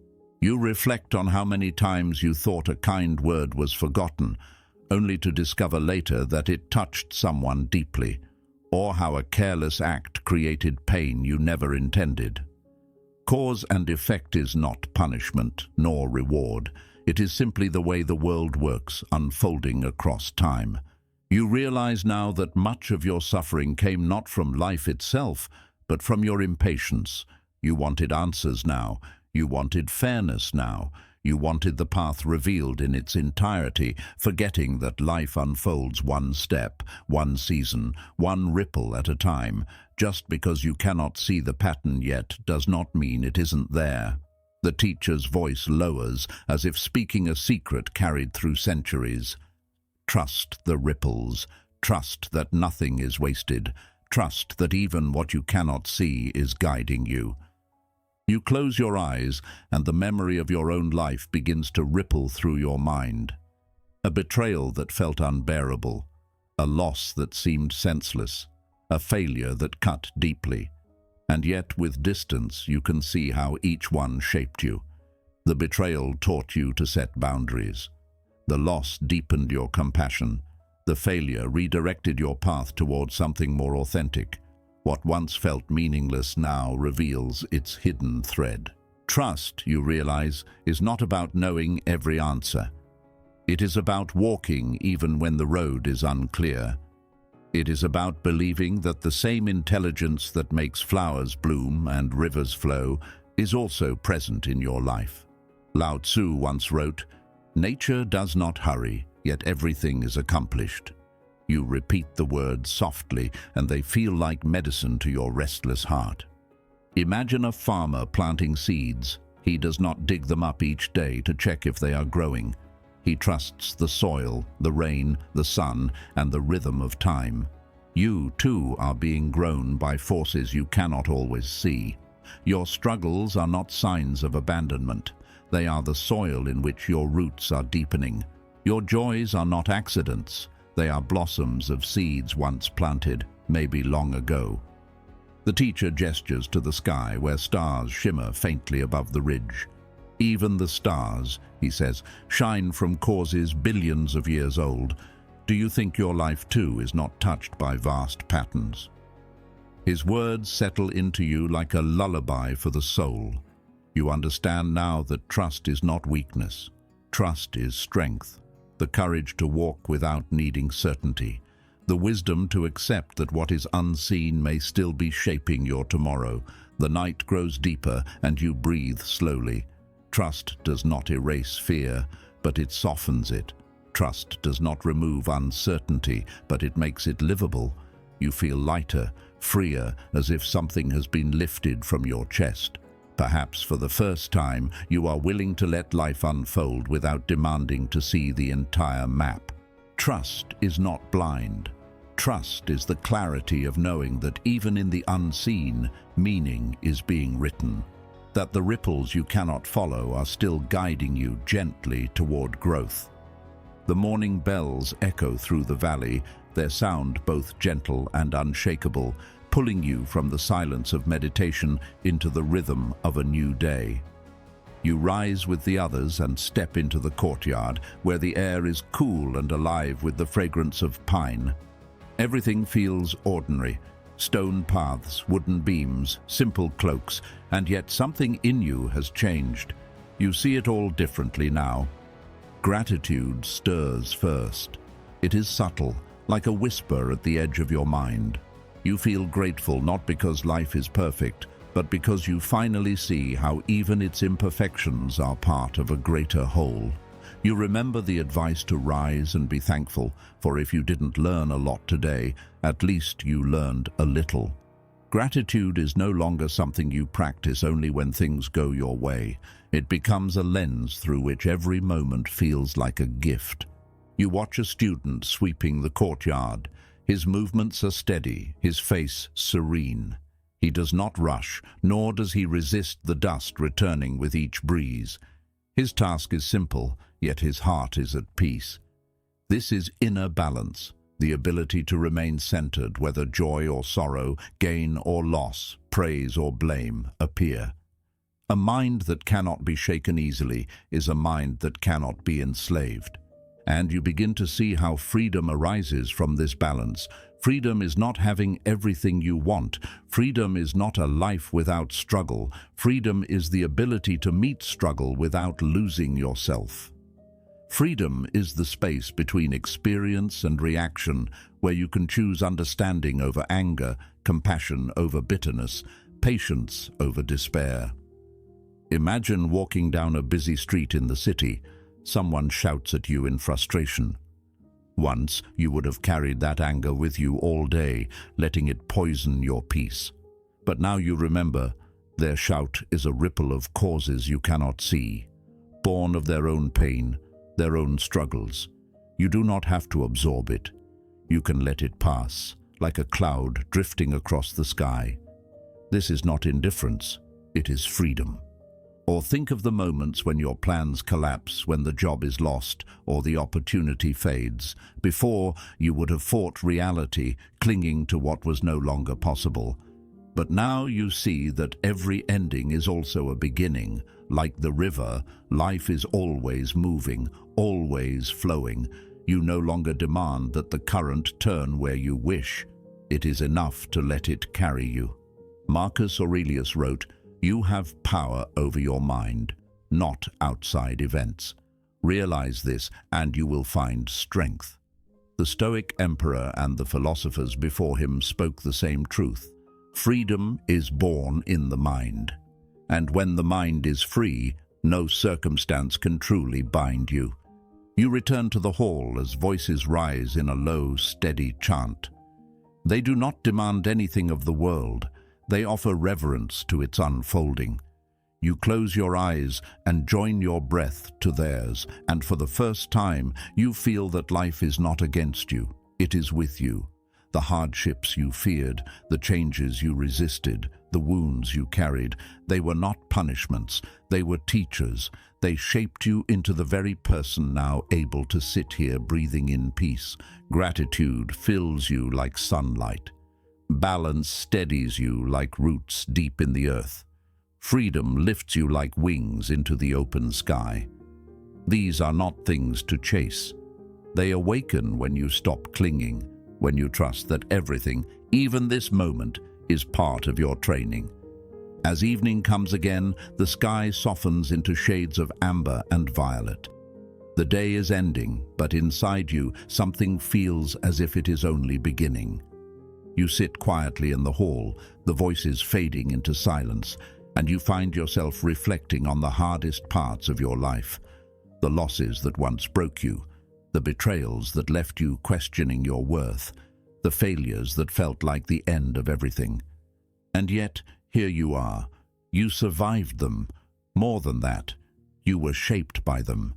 You reflect on how many times you thought a kind word was forgotten, only to discover later that it touched someone deeply, or how a careless act created pain you never intended. Cause and effect is not punishment, nor reward. It is simply the way the world works, unfolding across time. You realize now that much of your suffering came not from life itself, but from your impatience. You wanted answers now. You wanted fairness now. You wanted the path revealed in its entirety, forgetting that life unfolds one step, one season, one ripple at a time. Just because you cannot see the pattern yet does not mean it isn't there. The teacher's voice lowers, as if speaking a secret carried through centuries. Trust the ripples. Trust that nothing is wasted. Trust that even what you cannot see is guiding you. You close your eyes, and the memory of your own life begins to ripple through your mind. A betrayal that felt unbearable, a loss that seemed senseless, a failure that cut deeply. And yet, with distance, you can see how each one shaped you. The betrayal taught you to set boundaries. The loss deepened your compassion. The failure redirected your path towards something more authentic. What once felt meaningless now reveals its hidden thread. Trust, you realize, is not about knowing every answer. It is about walking even when the road is unclear. It is about believing that the same intelligence that makes flowers bloom and rivers flow is also present in your life. Lao Tzu once wrote, "Nature does not hurry, yet everything is accomplished." You repeat the words softly, and they feel like medicine to your restless heart. Imagine a farmer planting seeds. He does not dig them up each day to check if they are growing. He trusts the soil, the rain, the sun, and the rhythm of time. You, too, are being grown by forces you cannot always see. Your struggles are not signs of abandonment. They are the soil in which your roots are deepening. Your joys are not accidents. They are blossoms of seeds once planted, maybe long ago. The teacher gestures to the sky where stars shimmer faintly above the ridge. Even the stars, he says, shine from causes billions of years old. Do you think your life too is not touched by vast patterns? His words settle into you like a lullaby for the soul. You understand now that trust is not weakness. Trust is strength. The courage to walk without needing certainty, the wisdom to accept that what is unseen may still be shaping your tomorrow. The night grows deeper and you breathe slowly. Trust does not erase fear, but it softens it. Trust does not remove uncertainty, but it makes it livable. You feel lighter, freer, as if something has been lifted from your chest. Perhaps for the first time, you are willing to let life unfold without demanding to see the entire map. Trust is not blind. Trust is the clarity of knowing that even in the unseen, meaning is being written. That the ripples you cannot follow are still guiding you gently toward growth. The morning bells echo through the valley, their sound both gentle and unshakable, pulling you from the silence of meditation into the rhythm of a new day. You rise with the others and step into the courtyard, where the air is cool and alive with the fragrance of pine. Everything feels ordinary. Stone paths, wooden beams, simple cloaks, and yet something in you has changed. You see it all differently now. Gratitude stirs first. It is subtle, like a whisper at the edge of your mind. You feel grateful not because life is perfect, but because you finally see how even its imperfections are part of a greater whole. You remember the advice to rise and be thankful, for if you didn't learn a lot today, at least you learned a little. Gratitude is no longer something you practice only when things go your way. It becomes a lens through which every moment feels like a gift. You watch a student sweeping the courtyard. His movements are steady, his face serene. He does not rush, nor does he resist the dust returning with each breeze. His task is simple, yet his heart is at peace. This is inner balance, the ability to remain centered whether joy or sorrow, gain or loss, praise or blame appear. A mind that cannot be shaken easily is a mind that cannot be enslaved. And you begin to see how freedom arises from this balance. Freedom is not having everything you want. Freedom is not a life without struggle. Freedom is the ability to meet struggle without losing yourself. Freedom is the space between experience and reaction, where you can choose understanding over anger, compassion over bitterness, patience over despair. Imagine walking down a busy street in the city. Someone shouts at you in frustration. Once, you would have carried that anger with you all day, letting it poison your peace. But now you remember, their shout is a ripple of causes you cannot see, born of their own pain, their own struggles. You do not have to absorb it. You can let it pass, like a cloud drifting across the sky. This is not indifference, it is freedom. Or think of the moments when your plans collapse, when the job is lost or the opportunity fades. Before, you would have fought reality, clinging to what was no longer possible. But now you see that every ending is also a beginning. Like the river, life is always moving, always flowing. You no longer demand that the current turn where you wish. It is enough to let it carry you. Marcus Aurelius wrote, "You have power over your mind, not outside events. Realize this and you will find strength." The Stoic emperor and the philosophers before him spoke the same truth. Freedom is born in the mind. And when the mind is free, no circumstance can truly bind you. You return to the hall as voices rise in a low, steady chant. They do not demand anything of the world. They offer reverence to its unfolding. You close your eyes and join your breath to theirs, and for the first time, you feel that life is not against you. It is with you. The hardships you feared, the changes you resisted, the wounds you carried, they were not punishments, they were teachers. They shaped you into the very person now able to sit here breathing in peace. Gratitude fills you like sunlight. Balance steadies you like roots deep in the earth. Freedom lifts you like wings into the open sky. These are not things to chase. They awaken when you stop clinging, when you trust that everything, even this moment, is part of your training. As evening comes again, the sky softens into shades of amber and violet. The day is ending, but inside you, something feels as if it is only beginning. You sit quietly in the hall, the voices fading into silence, and you find yourself reflecting on the hardest parts of your life. The losses that once broke you, the betrayals that left you questioning your worth, the failures that felt like the end of everything. And yet, here you are. You survived them. More than that, you were shaped by them.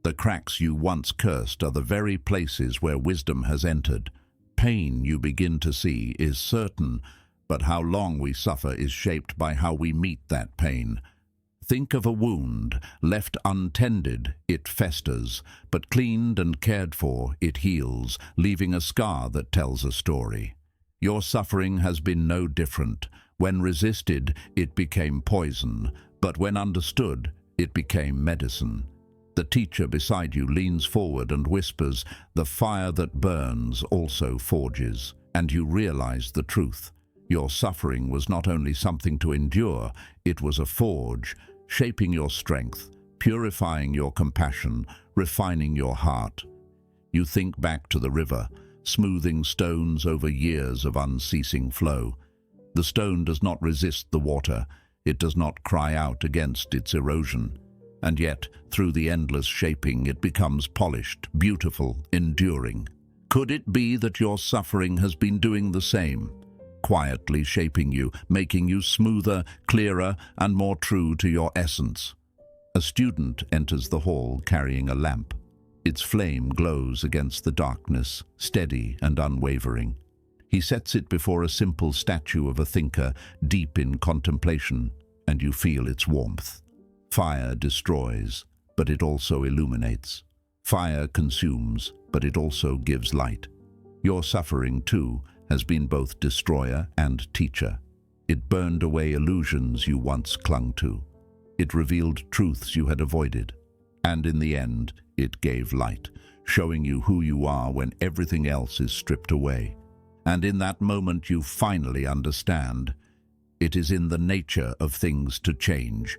The cracks you once cursed are the very places where wisdom has entered. Pain, you begin to see, is certain, but how long we suffer is shaped by how we meet that pain. Think of a wound. Left untended, it festers, but cleaned and cared for, it heals, leaving a scar that tells a story. Your suffering has been no different. When resisted, it became poison, but when understood, it became medicine. The teacher beside you leans forward and whispers, "The fire that burns also forges," and you realize the truth. Your suffering was not only something to endure, it was a forge, shaping your strength, purifying your compassion, refining your heart. You think back to the river, smoothing stones over years of unceasing flow. The stone does not resist the water, it does not cry out against its erosion. And yet, through the endless shaping, it becomes polished, beautiful, enduring. Could it be that your suffering has been doing the same? quietly shaping you, making you smoother, clearer, and more true to your essence. A student enters the hall carrying a lamp. Its flame glows against the darkness, steady and unwavering. He sets it before a simple statue of a thinker, deep in contemplation, and you feel its warmth. Fire destroys, but it also illuminates. Fire consumes, but it also gives light. Your suffering, too, has been both destroyer and teacher. It burned away illusions you once clung to. It revealed truths you had avoided. And in the end, it gave light, showing you who you are when everything else is stripped away. And in that moment you finally understand. It is in the nature of things to change.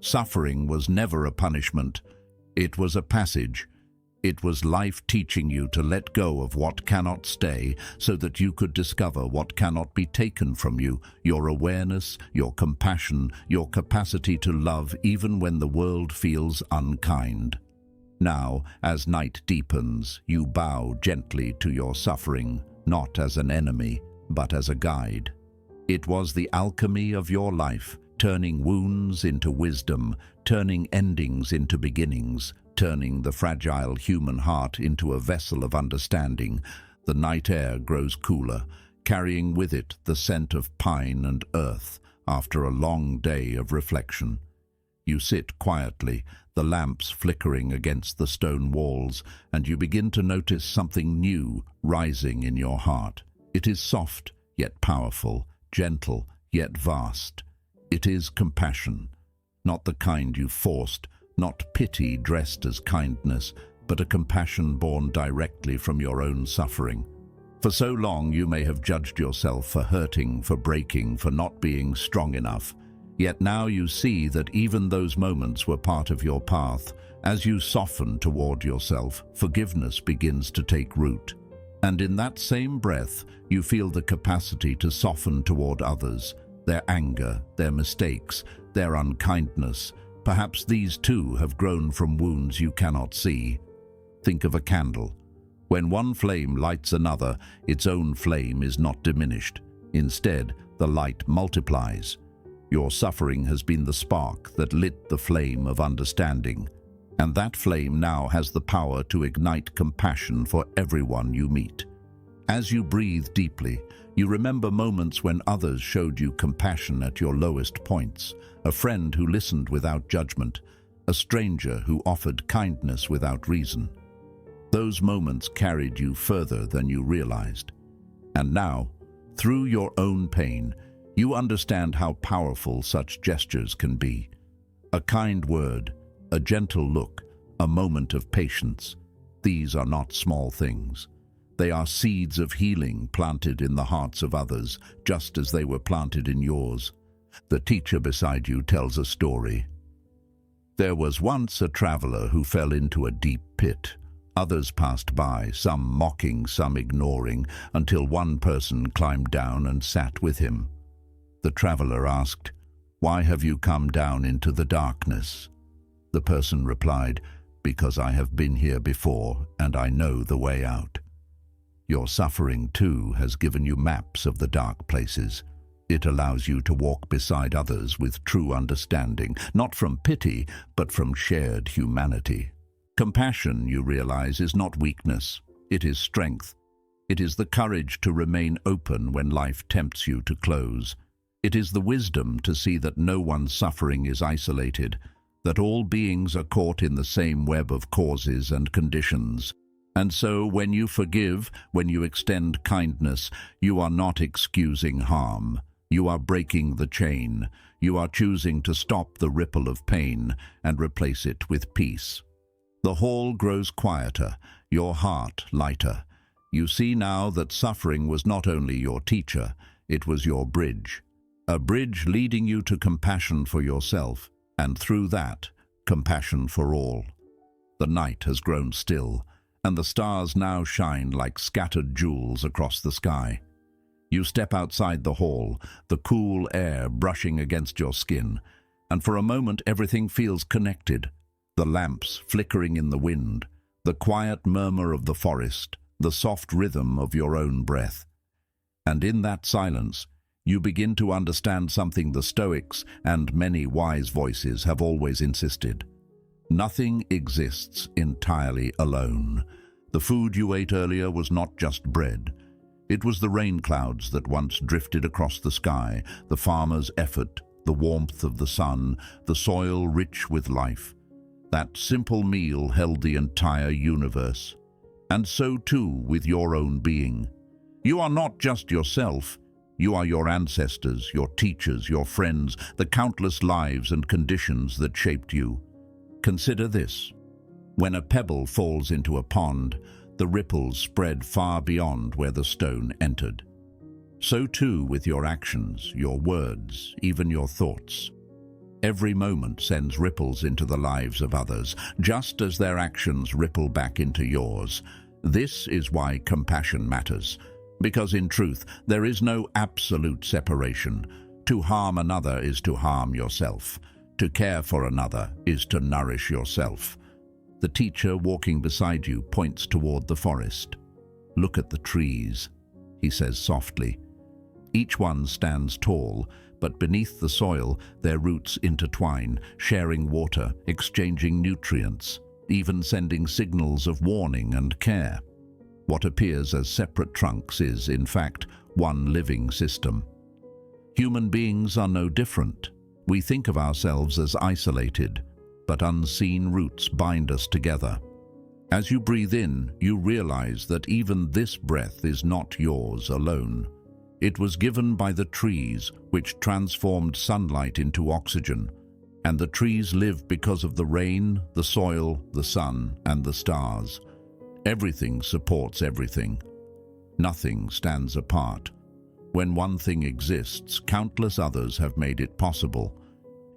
Suffering was never a punishment. It was a passage. It was life teaching you to let go of what cannot stay so that you could discover what cannot be taken from you, your awareness, your compassion, your capacity to love even when the world feels unkind. Now, as night deepens, you bow gently to your suffering, not as an enemy, but as a guide. It was the alchemy of your life, turning wounds into wisdom, turning endings into beginnings, turning the fragile human heart into a vessel of understanding. The night air grows cooler, carrying with it the scent of pine and earth after a long day of reflection. You sit quietly, the lamps flickering against the stone walls, and you begin to notice something new rising in your heart. It is soft, yet powerful, gentle, yet vast. It is compassion, not the kind you forced, not pity dressed as kindness, but a compassion born directly from your own suffering. For so long you may have judged yourself for hurting, for breaking, for not being strong enough. Yet now you see that even those moments were part of your path. As you soften toward yourself, forgiveness begins to take root. And in that same breath, you feel the capacity to soften toward others, their anger, their mistakes, their unkindness. Perhaps these too have grown from wounds you cannot see. Think of a candle. When one flame lights another, its own flame is not diminished. Instead, the light multiplies. Your suffering has been the spark that lit the flame of understanding, and that flame now has the power to ignite compassion for everyone you meet. As you breathe deeply, you remember moments when others showed you compassion at your lowest points, a friend who listened without judgment, a stranger who offered kindness without reason. Those moments carried you further than you realized. And now, through your own pain, you understand how powerful such gestures can be. A kind word, a gentle look, a moment of patience. These are not small things. They are seeds of healing planted in the hearts of others, just as they were planted in yours. The teacher beside you tells a story. There was once a traveler who fell into a deep pit. Others passed by, some mocking, some ignoring, until one person climbed down and sat with him. The traveler asked, "Why have you come down into the darkness?" The person replied, "Because I have been here before and I know the way out." Your suffering, too, has given you maps of the dark places. It allows you to walk beside others with true understanding, not from pity, but from shared humanity. Compassion, you realize, is not weakness. It is strength. It is the courage to remain open when life tempts you to close. It is the wisdom to see that no one's suffering is isolated, that all beings are caught in the same web of causes and conditions. And so, when you forgive, when you extend kindness, you are not excusing harm. You are breaking the chain. You are choosing to stop the ripple of pain and replace it with peace. The hall grows quieter, your heart lighter. You see now that suffering was not only your teacher, it was your bridge. A bridge leading you to compassion for yourself, and through that, compassion for all. The night has grown still, and the stars now shine like scattered jewels across the sky. You step outside the hall, the cool air brushing against your skin, and for a moment everything feels connected. The lamps flickering in the wind, the quiet murmur of the forest, the soft rhythm of your own breath. And in that silence, you begin to understand something the Stoics and many wise voices have always insisted. Nothing exists entirely alone. The food you ate earlier was not just bread. It was the rain clouds that once drifted across the sky, the farmer's effort, the warmth of the sun, the soil rich with life. That simple meal held the entire universe. And so too with your own being. You are not just yourself. You are your ancestors, your teachers, your friends, the countless lives and conditions that shaped you. Consider this. When a pebble falls into a pond, the ripples spread far beyond where the stone entered. So too with your actions, your words, even your thoughts. Every moment sends ripples into the lives of others, just as their actions ripple back into yours. This is why compassion matters, because in truth, there is no absolute separation. To harm another is to harm yourself. To care for another is to nourish yourself. The teacher walking beside you points toward the forest. Look at the trees, he says softly. Each one stands tall, but beneath the soil, their roots intertwine, sharing water, exchanging nutrients, even sending signals of warning and care. What appears as separate trunks is, in fact, one living system. Human beings are no different. We think of ourselves as isolated, but unseen roots bind us together. As you breathe in, you realize that even this breath is not yours alone. It was given by the trees, which transformed sunlight into oxygen. And the trees live because of the rain, the soil, the sun, and the stars. Everything supports everything. Nothing stands apart. When one thing exists, countless others have made it possible.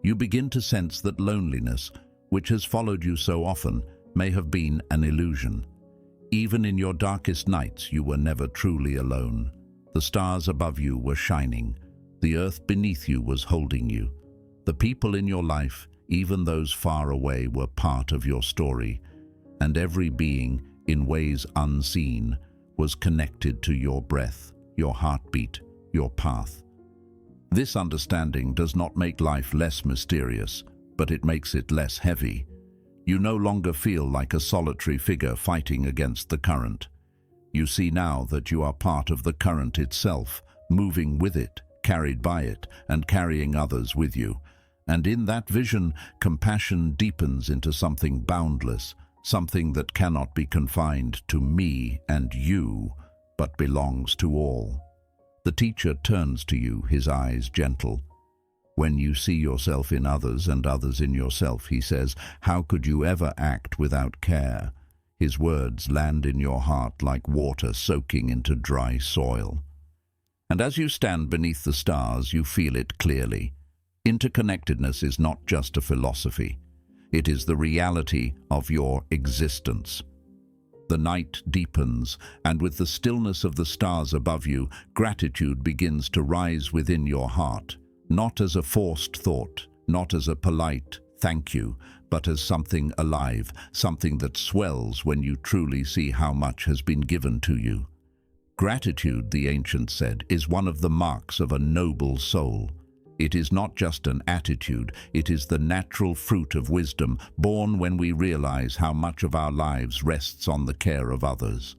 You begin to sense that loneliness, which has followed you so often, may have been an illusion. Even in your darkest nights, you were never truly alone. The stars above you were shining. The earth beneath you was holding you. The people in your life, even those far away, were part of your story. And every being, in ways unseen, was connected to your breath, your heartbeat, your path. This understanding does not make life less mysterious, but it makes it less heavy. You no longer feel like a solitary figure fighting against the current. You see now that you are part of the current itself, moving with it, carried by it, and carrying others with you. And in that vision, compassion deepens into something boundless, something that cannot be confined to me and you, but belongs to all. The teacher turns to you, his eyes gentle. When you see yourself in others and others in yourself, he says, how could you ever act without care? His words land in your heart like water soaking into dry soil. And as you stand beneath the stars, you feel it clearly. Interconnectedness is not just a philosophy. It is the reality of your existence. The night deepens, and with the stillness of the stars above you, gratitude begins to rise within your heart, not as a forced thought, not as a polite thank you, but as something alive, something that swells when you truly see how much has been given to you. Gratitude, the ancients said, is one of the marks of a noble soul. It is not just an attitude, it is the natural fruit of wisdom, born when we realize how much of our lives rests on the care of others.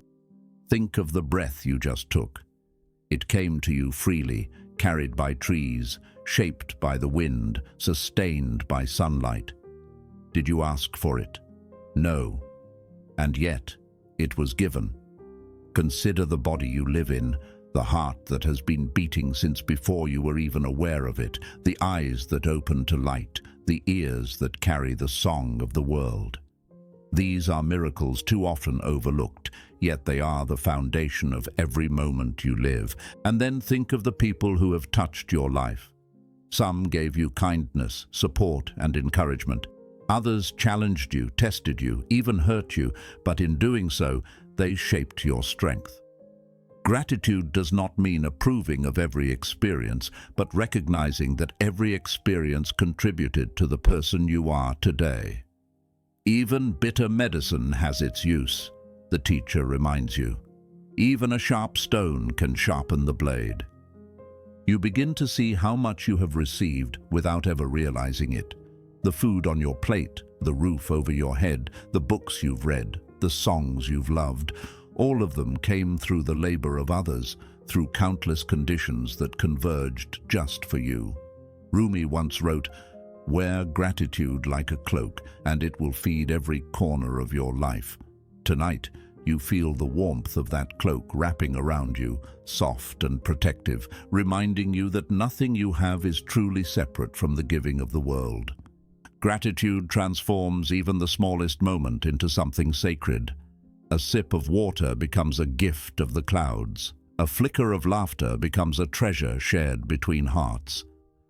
Think of the breath you just took. It came to you freely, carried by trees, shaped by the wind, sustained by sunlight. Did you ask for it? No. And yet, it was given. Consider the body you live in, the heart that has been beating since before you were even aware of it, the eyes that open to light, the ears that carry the song of the world. These are miracles too often overlooked, yet they are the foundation of every moment you live. And then think of the people who have touched your life. Some gave you kindness, support, and encouragement. Others challenged you, tested you, even hurt you, but in doing so, they shaped your strength. Gratitude does not mean approving of every experience, but recognizing that every experience contributed to the person you are today. Even bitter medicine has its use, the teacher reminds you. Even a sharp stone can sharpen the blade. You begin to see how much you have received without ever realizing it. The food on your plate, the roof over your head, the books you've read, the songs you've loved, all of them came through the labor of others, through countless conditions that converged just for you. Rumi once wrote, "Wear gratitude like a cloak, and it will feed every corner of your life." Tonight, you feel the warmth of that cloak wrapping around you, soft and protective, reminding you that nothing you have is truly separate from the giving of the world. Gratitude transforms even the smallest moment into something sacred. A sip of water becomes a gift of the clouds. A flicker of laughter becomes a treasure shared between hearts.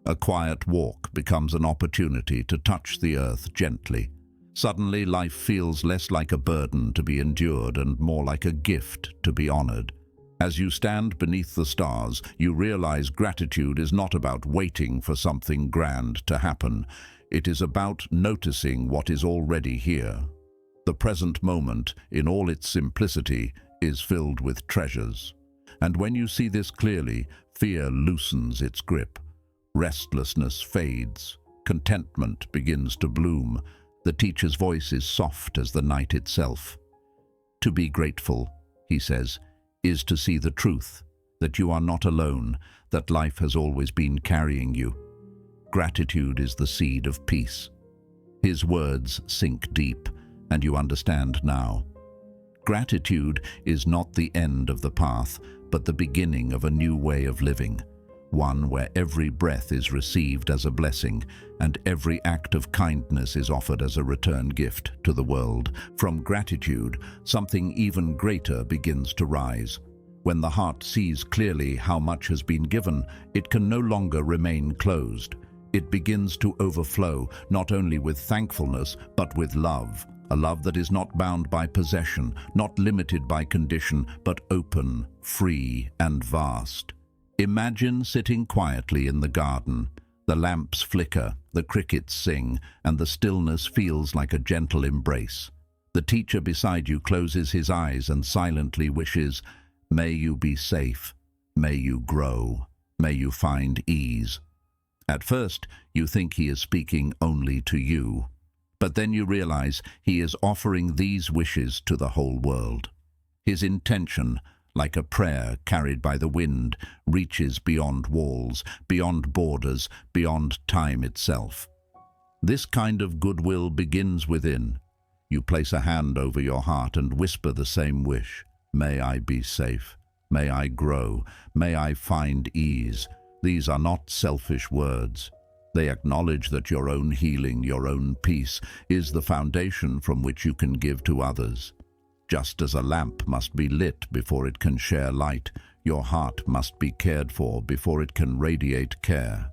A quiet walk becomes an opportunity to touch the earth gently. Suddenly, life feels less like a burden to be endured and more like a gift to be honored. As you stand beneath the stars, you realize gratitude is not about waiting for something grand to happen. It is about noticing what is already here. The present moment, in all its simplicity, is filled with treasures. And when you see this clearly, fear loosens its grip. Restlessness fades. Contentment begins to bloom. The teacher's voice is soft as the night itself. To be grateful, he says, is to see the truth, that you are not alone, that life has always been carrying you. Gratitude is the seed of peace. His words sink deep, and you understand now. Gratitude is not the end of the path, but the beginning of a new way of living. One where every breath is received as a blessing, and every act of kindness is offered as a return gift to the world. From gratitude, something even greater begins to rise. When the heart sees clearly how much has been given, it can no longer remain closed. It begins to overflow, not only with thankfulness, but with love. A love that is not bound by possession, not limited by condition, but open, free, and vast. Imagine sitting quietly in the garden. The lamps flicker, the crickets sing, and the stillness feels like a gentle embrace. The teacher beside you closes his eyes and silently wishes, "May you be safe, may you grow, may you find ease." At first, you think he is speaking only to you, but then you realize he is offering these wishes to the whole world. His intention, like a prayer carried by the wind, reaches beyond walls, beyond borders, beyond time itself. This kind of goodwill begins within. You place a hand over your heart and whisper the same wish. May I be safe. May I grow. May I find ease. These are not selfish words. They acknowledge that your own healing, your own peace, is the foundation from which you can give to others. Just as a lamp must be lit before it can share light, your heart must be cared for before it can radiate care.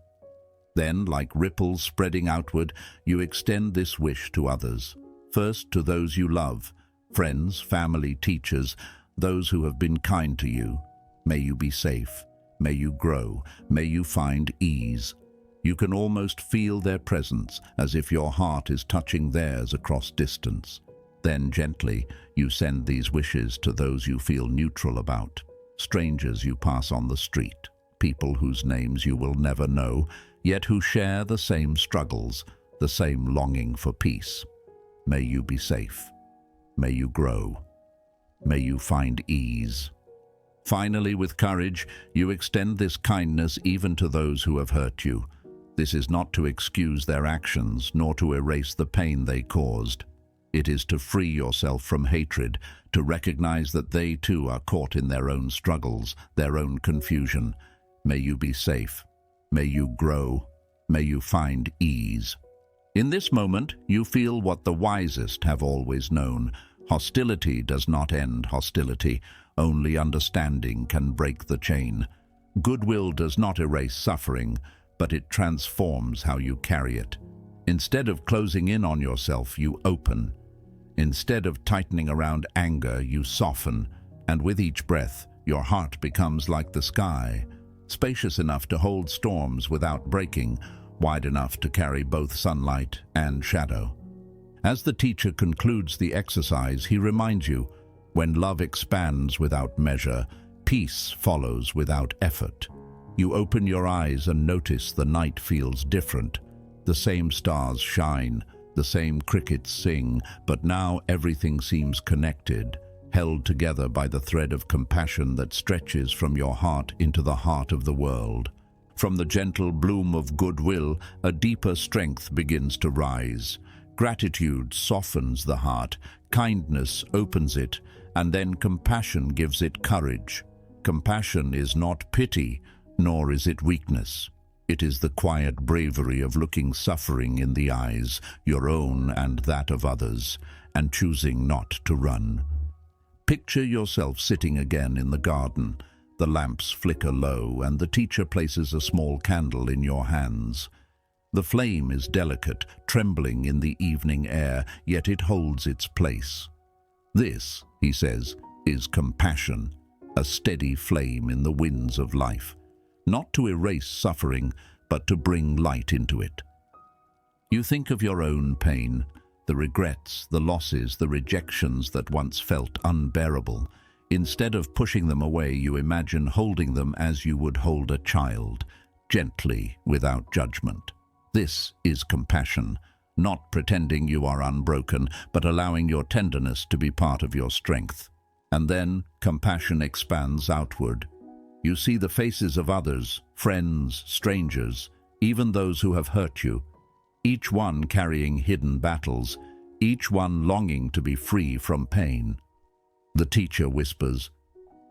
Then, like ripples spreading outward, you extend this wish to others. First to those you love, friends, family, teachers, those who have been kind to you. May you be safe. May you grow. May you find ease. You can almost feel their presence, as if your heart is touching theirs across distance. Then gently, you send these wishes to those you feel neutral about. Strangers you pass on the street, people whose names you will never know, yet who share the same struggles, the same longing for peace. May you be safe. May you grow. May you find ease. Finally, with courage, you extend this kindness even to those who have hurt you. This is not to excuse their actions, nor to erase the pain they caused. It is to free yourself from hatred, to recognize that they too are caught in their own struggles, their own confusion. May you be safe. May you grow. May you find ease. In this moment, you feel what the wisest have always known. Hostility does not end hostility. Only understanding can break the chain. Goodwill does not erase suffering, but it transforms how you carry it. Instead of closing in on yourself, you open. Instead of tightening around anger, you soften, and with each breath, your heart becomes like the sky, spacious enough to hold storms without breaking, wide enough to carry both sunlight and shadow. As the teacher concludes the exercise, he reminds you, When love expands without measure, peace follows without effort. You open your eyes and notice the night feels different. The same stars shine, the same crickets sing, but now everything seems connected, held together by the thread of compassion that stretches from your heart into the heart of the world. From the gentle bloom of goodwill, a deeper strength begins to rise. Gratitude softens the heart, kindness opens it, and then compassion gives it courage. Compassion is not pity, nor is it weakness. It is the quiet bravery of looking suffering in the eyes, your own and that of others, and choosing not to run. Picture yourself sitting again in the garden. The lamps flicker low, and the teacher places a small candle in your hands. The flame is delicate, trembling in the evening air, yet it holds its place. This, he says, is compassion, a steady flame in the winds of life, not to erase suffering, but to bring light into it. You think of your own pain, the regrets, the losses, the rejections that once felt unbearable. Instead of pushing them away, you imagine holding them as you would hold a child, gently, without judgment. This is compassion, not pretending you are unbroken, but allowing your tenderness to be part of your strength. And then compassion expands outward. You see the faces of others, friends, strangers, even those who have hurt you, each one carrying hidden battles, each one longing to be free from pain. The teacher whispers,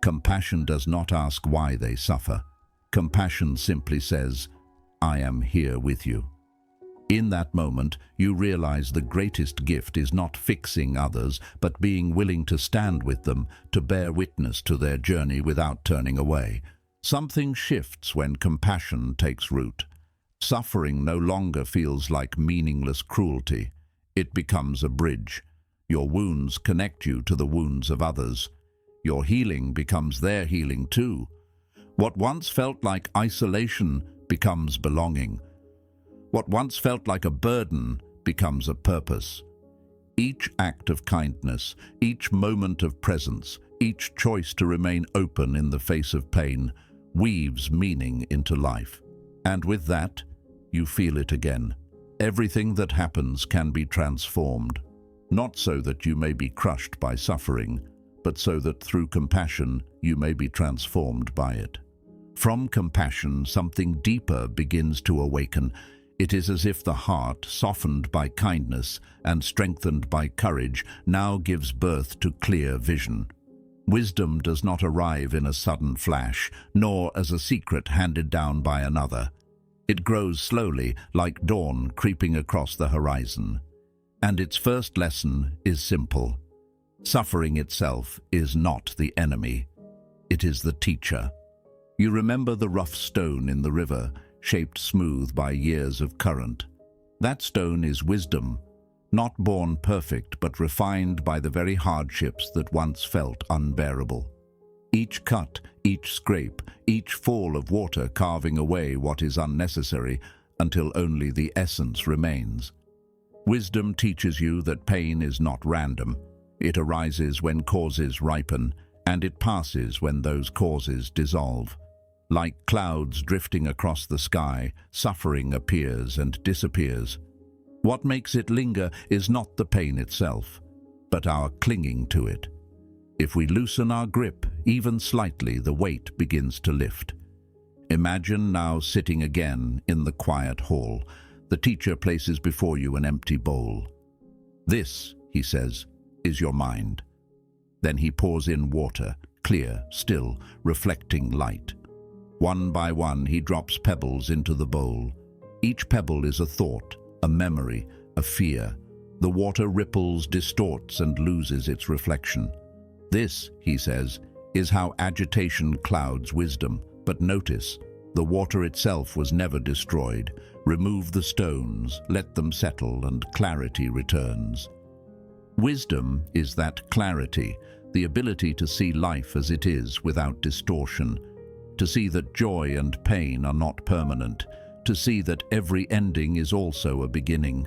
compassion does not ask why they suffer. Compassion simply says, I am here with you. In that moment, you realize the greatest gift is not fixing others, but being willing to stand with them, to bear witness to their journey without turning away. Something shifts when compassion takes root. Suffering no longer feels like meaningless cruelty. It becomes a bridge. Your wounds connect you to the wounds of others. Your healing becomes their healing too. What once felt like isolation becomes belonging. What once felt like a burden becomes a purpose. Each act of kindness, each moment of presence, each choice to remain open in the face of pain weaves meaning into life. And with that, you feel it again. Everything that happens can be transformed, not so that you may be crushed by suffering, but so that through compassion you may be transformed by it. From compassion, something deeper begins to awaken. It is as if the heart, softened by kindness and strengthened by courage, now gives birth to clear vision. Wisdom does not arrive in a sudden flash, nor as a secret handed down by another. It grows slowly, like dawn creeping across the horizon. And its first lesson is simple. Suffering itself is not the enemy. It is the teacher. You remember the rough stone in the river, shaped smooth by years of current. That stone is wisdom, not born perfect, but refined by the very hardships that once felt unbearable. Each cut, each scrape, each fall of water carving away what is unnecessary until only the essence remains. Wisdom teaches you that pain is not random. It arises when causes ripen, and it passes when those causes dissolve. Like clouds drifting across the sky, suffering appears and disappears. What makes it linger is not the pain itself, but our clinging to it. If we loosen our grip, even slightly, the weight begins to lift. Imagine now sitting again in the quiet hall. The teacher places before you an empty bowl. This, he says, is your mind. Then he pours in water, clear, still, reflecting light. One by one, he drops pebbles into the bowl. Each pebble is a thought, a memory, a fear. The water ripples, distorts, and loses its reflection. This, he says, is how agitation clouds wisdom. But notice, the water itself was never destroyed. Remove the stones, let them settle, and clarity returns. Wisdom is that clarity, the ability to see life as it is without distortion, to see that joy and pain are not permanent, to see that every ending is also a beginning,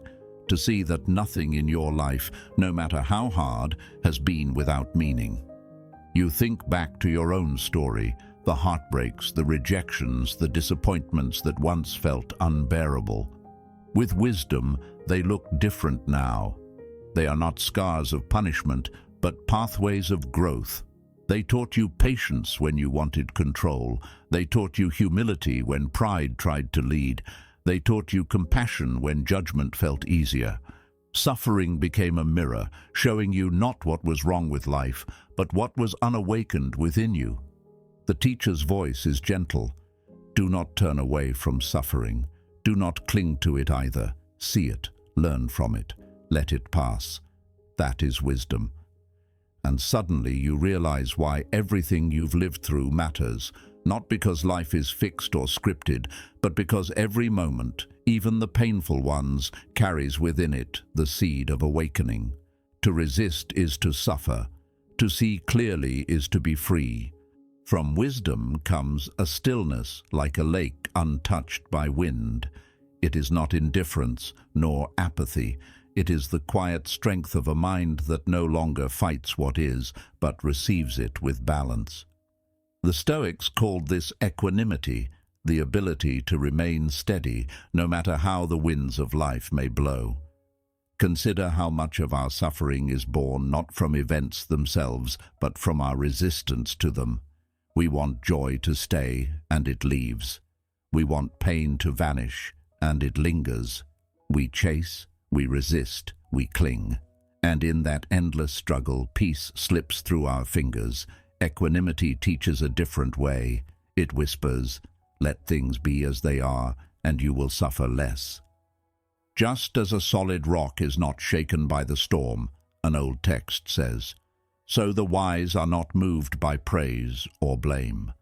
to see that nothing in your life, no matter how hard, has been without meaning. You think back to your own story, the heartbreaks, the rejections, the disappointments that once felt unbearable. With wisdom, they look different now. They are not scars of punishment, but pathways of growth. They taught you patience when you wanted control. They taught you humility when pride tried to lead. They taught you compassion when judgment felt easier. Suffering became a mirror, showing you not what was wrong with life, but what was unawakened within you. The teacher's voice is gentle. Do not turn away from suffering. Do not cling to it either. See it, learn from it, let it pass. That is wisdom. And suddenly you realize why everything you've lived through matters, not because life is fixed or scripted, but because every moment, even the painful ones, carries within it the seed of awakening. To resist is to suffer. To see clearly is to be free. From wisdom comes a stillness like a lake untouched by wind. It is not indifference nor apathy. It is the quiet strength of a mind that no longer fights what is, but receives it with balance. The Stoics called this equanimity, the ability to remain steady, no matter how the winds of life may blow. Consider how much of our suffering is born not from events themselves, but from our resistance to them. We want joy to stay, and it leaves. We want pain to vanish, and it lingers. We chase, we resist, we cling. And in that endless struggle, peace slips through our fingers. Equanimity teaches a different way. It whispers, let things be as they are, and you will suffer less. Just as a solid rock is not shaken by the storm, an old text says, so the wise are not moved by praise or blame.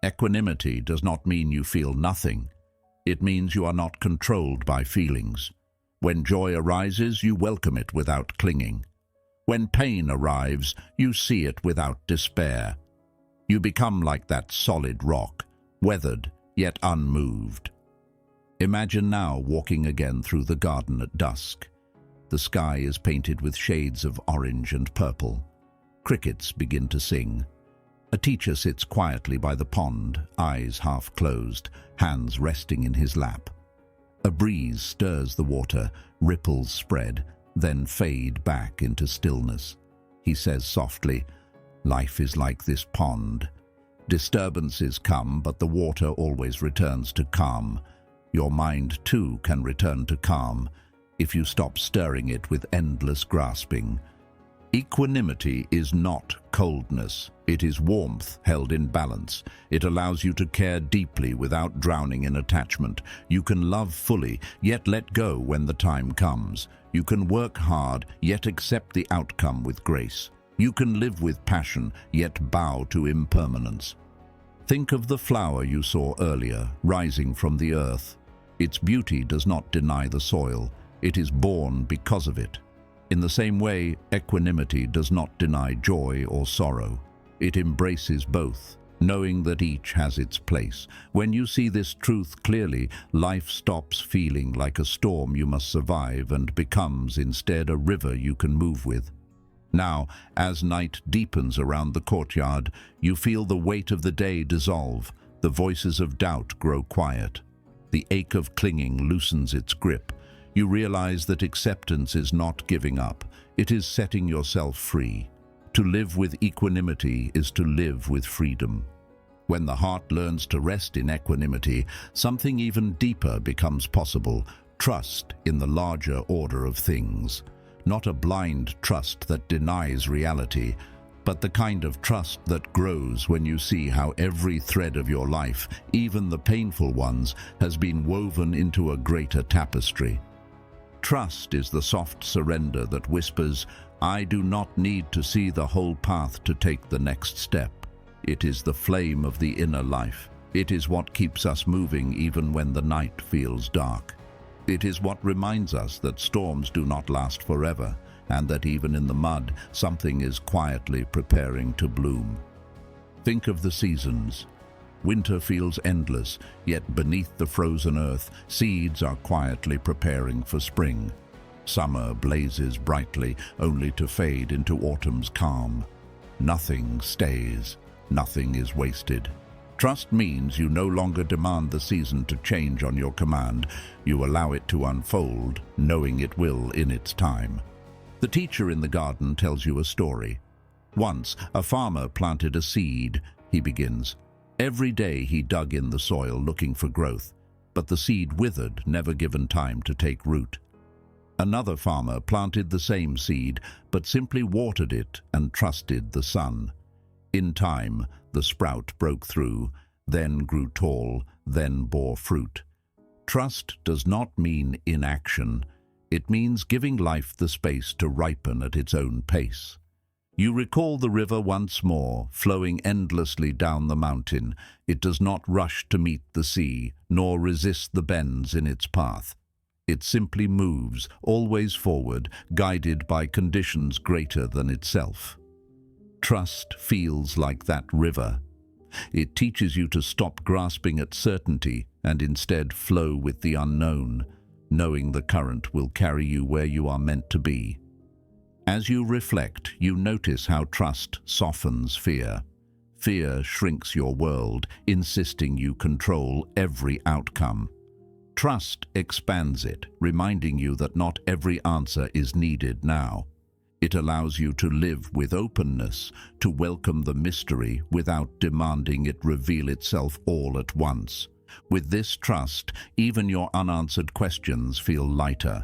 Equanimity does not mean you feel nothing. It means you are not controlled by feelings. When joy arises, you welcome it without clinging. When pain arrives, you see it without despair. You become like that solid rock, weathered yet unmoved. Imagine now walking again through the garden at dusk. The sky is painted with shades of orange and purple. Crickets begin to sing. A teacher sits quietly by the pond, eyes half closed, hands resting in his lap. A breeze stirs the water, ripples spread, then fade back into stillness. He says softly, life is like this pond. Disturbances come, but the water always returns to calm. Your mind, too, can return to calm if you stop stirring it with endless grasping. Equanimity is not coldness. It is warmth held in balance. It allows you to care deeply without drowning in attachment. You can love fully, yet let go when the time comes. You can work hard, yet accept the outcome with grace. You can live with passion, yet bow to impermanence. Think of the flower you saw earlier, rising from the earth. Its beauty does not deny the soil. It is born because of it. In the same way, equanimity does not deny joy or sorrow. It embraces both, knowing that each has its place. When you see this truth clearly, life stops feeling like a storm you must survive and becomes instead a river you can move with. Now, as night deepens around the courtyard, you feel the weight of the day dissolve. The voices of doubt grow quiet. The ache of clinging loosens its grip. You realize that acceptance is not giving up. It is setting yourself free. To live with equanimity is to live with freedom. When the heart learns to rest in equanimity, something even deeper becomes possible. Trust in the larger order of things. Not a blind trust that denies reality, but the kind of trust that grows when you see how every thread of your life, even the painful ones, has been woven into a greater tapestry. Trust is the soft surrender that whispers, I do not need to see the whole path to take the next step. It is the flame of the inner life. It is what keeps us moving even when the night feels dark. It is what reminds us that storms do not last forever, and that even in the mud, something is quietly preparing to bloom. Think of the seasons. Winter feels endless, yet beneath the frozen earth, seeds are quietly preparing for spring. Summer blazes brightly, only to fade into autumn's calm. Nothing stays, nothing is wasted. Trust means you no longer demand the season to change on your command. You allow it to unfold, knowing it will in its time. The teacher in the garden tells you a story. Once, a farmer planted a seed, he begins. Every day he dug in the soil looking for growth, but the seed withered, never given time to take root. Another farmer planted the same seed, but simply watered it and trusted the sun. In time, the sprout broke through, then grew tall, then bore fruit. Trust does not mean inaction. It means giving life the space to ripen at its own pace. You recall the river once more, flowing endlessly down the mountain. It does not rush to meet the sea, nor resist the bends in its path. It simply moves, always forward, guided by conditions greater than itself. Trust feels like that river. It teaches you to stop grasping at certainty and instead flow with the unknown, knowing the current will carry you where you are meant to be. As you reflect, you notice how trust softens fear. Fear shrinks your world, insisting you control every outcome. Trust expands it, reminding you that not every answer is needed now. It allows you to live with openness, to welcome the mystery without demanding it reveal itself all at once. With this trust, even your unanswered questions feel lighter,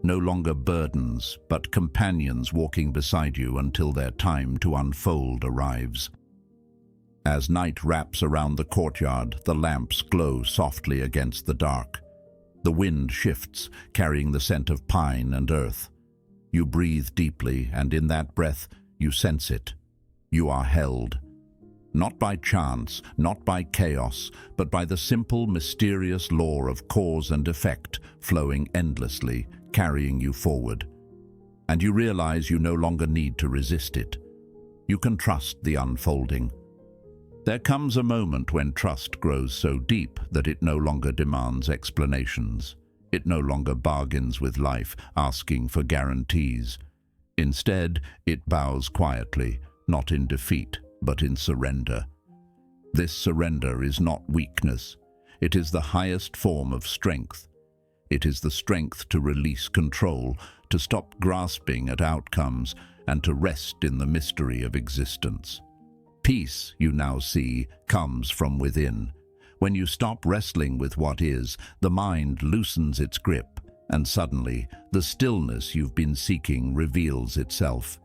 no longer burdens, but companions walking beside you until their time to unfold arrives. As night wraps around the courtyard, the lamps glow softly against the dark. The wind shifts, carrying the scent of pine and earth. You breathe deeply, and in that breath, you sense it. You are held. Not by chance, not by chaos, but by the simple, mysterious law of cause and effect flowing endlessly, carrying you forward. And you realize you no longer need to resist it. You can trust the unfolding. There comes a moment when trust grows so deep that it no longer demands explanations. It no longer bargains with life, asking for guarantees. Instead, it bows quietly, not in defeat, but in surrender. This surrender is not weakness. It is the highest form of strength. It is the strength to release control, to stop grasping at outcomes, and to rest in the mystery of existence. Peace, you now see, comes from within. When you stop wrestling with what is, the mind loosens its grip, and suddenly, the stillness you've been seeking reveals itself.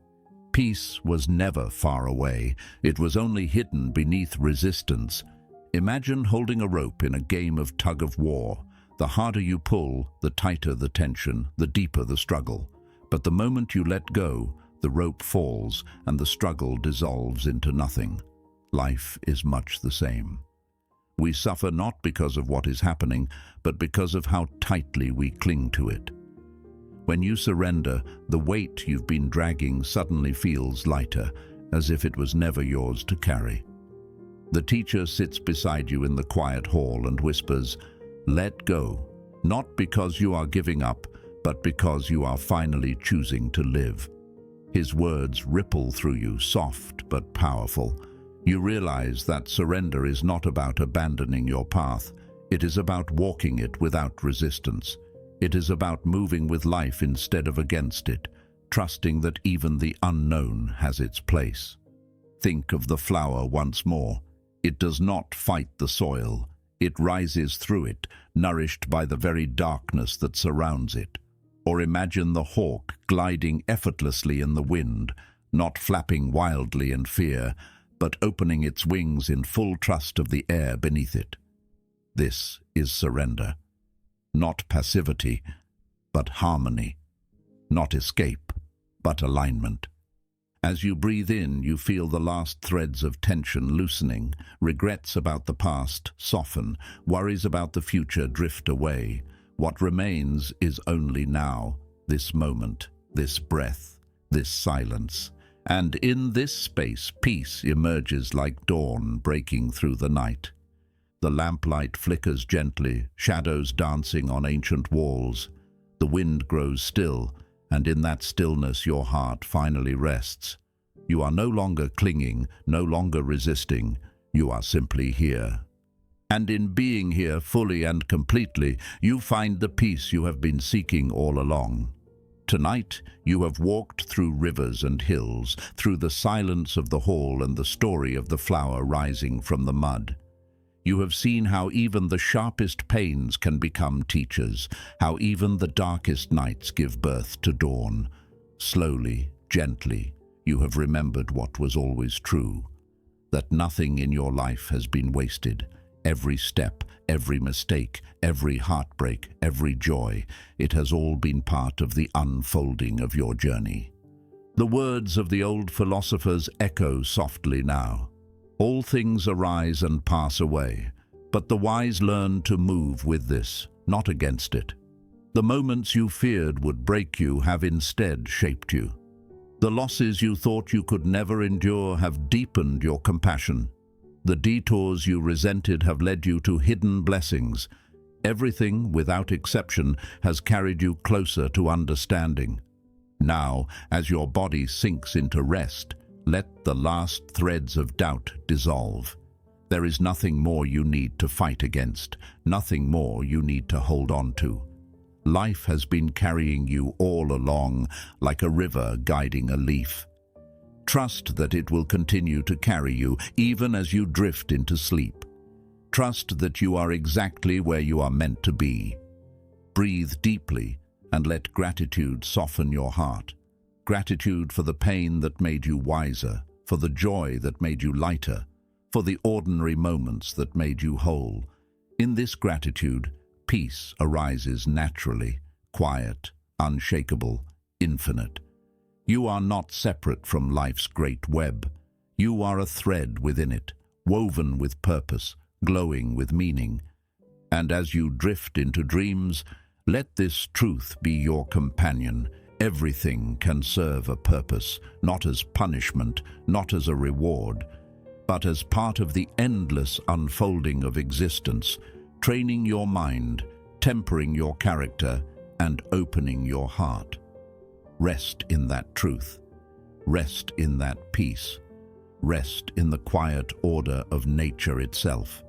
Peace was never far away. It was only hidden beneath resistance. Imagine holding a rope in a game of tug-of-war. The harder you pull, the tighter the tension, the deeper the struggle. But the moment you let go, the rope falls and the struggle dissolves into nothing. Life is much the same. We suffer not because of what is happening, but because of how tightly we cling to it. When you surrender, the weight you've been dragging suddenly feels lighter, as if it was never yours to carry. The teacher sits beside you in the quiet hall and whispers, "Let go, not because you are giving up, but because you are finally choosing to live." His words ripple through you, soft but powerful. You realize that surrender is not about abandoning your path. It is about walking it without resistance. It is about moving with life instead of against it, trusting that even the unknown has its place. Think of the flower once more. It does not fight the soil. It rises through it, nourished by the very darkness that surrounds it. Or imagine the hawk gliding effortlessly in the wind, not flapping wildly in fear, but opening its wings in full trust of the air beneath it. This is surrender. Not passivity, but harmony. Not escape, but alignment. As you breathe in, you feel the last threads of tension loosening. Regrets about the past soften. Worries about the future drift away. What remains is only now, this moment, this breath, this silence. And in this space, peace emerges like dawn breaking through the night. The lamplight flickers gently, shadows dancing on ancient walls. The wind grows still, and in that stillness your heart finally rests. You are no longer clinging, no longer resisting. You are simply here. And in being here fully and completely, you find the peace you have been seeking all along. Tonight, you have walked through rivers and hills, through the silence of the hall and the story of the flower rising from the mud. You have seen how even the sharpest pains can become teachers, how even the darkest nights give birth to dawn. Slowly, gently, you have remembered what was always true, that nothing in your life has been wasted. Every step, every mistake, every heartbreak, every joy, it has all been part of the unfolding of your journey. The words of the old philosophers echo softly now. All things arise and pass away, but the wise learn to move with this, not against it. The moments you feared would break you have instead shaped you. The losses you thought you could never endure have deepened your compassion. The detours you resented have led you to hidden blessings. Everything, without exception, has carried you closer to understanding. Now, as your body sinks into rest, let the last threads of doubt dissolve. There is nothing more you need to fight against, nothing more you need to hold on to. Life has been carrying you all along, like a river guiding a leaf. Trust that it will continue to carry you, even as you drift into sleep. Trust that you are exactly where you are meant to be. Breathe deeply and let gratitude soften your heart. Gratitude for the pain that made you wiser, for the joy that made you lighter, for the ordinary moments that made you whole. In this gratitude, peace arises naturally, quiet, unshakable, infinite. You are not separate from life's great web. You are a thread within it, woven with purpose, glowing with meaning. And as you drift into dreams, let this truth be your companion. Everything can serve a purpose, not as punishment, not as a reward, but as part of the endless unfolding of existence, training your mind, tempering your character, and opening your heart. Rest in that truth. Rest in that peace. Rest in the quiet order of nature itself.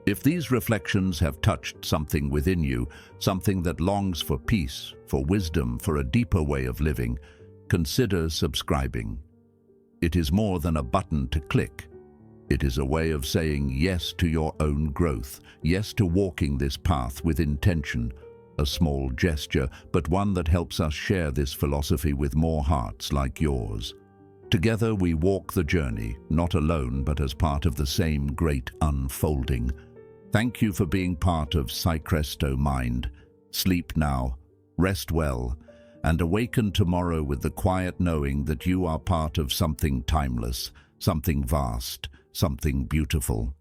If these reflections have touched something within you, something that longs for peace, for wisdom, for a deeper way of living, consider subscribing. It is more than a button to click. It is a way of saying yes to your own growth, yes to walking this path with intention. A small gesture, but one that helps us share this philosophy with more hearts like yours. Together we walk the journey, not alone, but as part of the same great unfolding. Thank you for being part of Psychresto Mind. Sleep now, rest well, and awaken tomorrow with the quiet knowing that you are part of something timeless, something vast, something beautiful.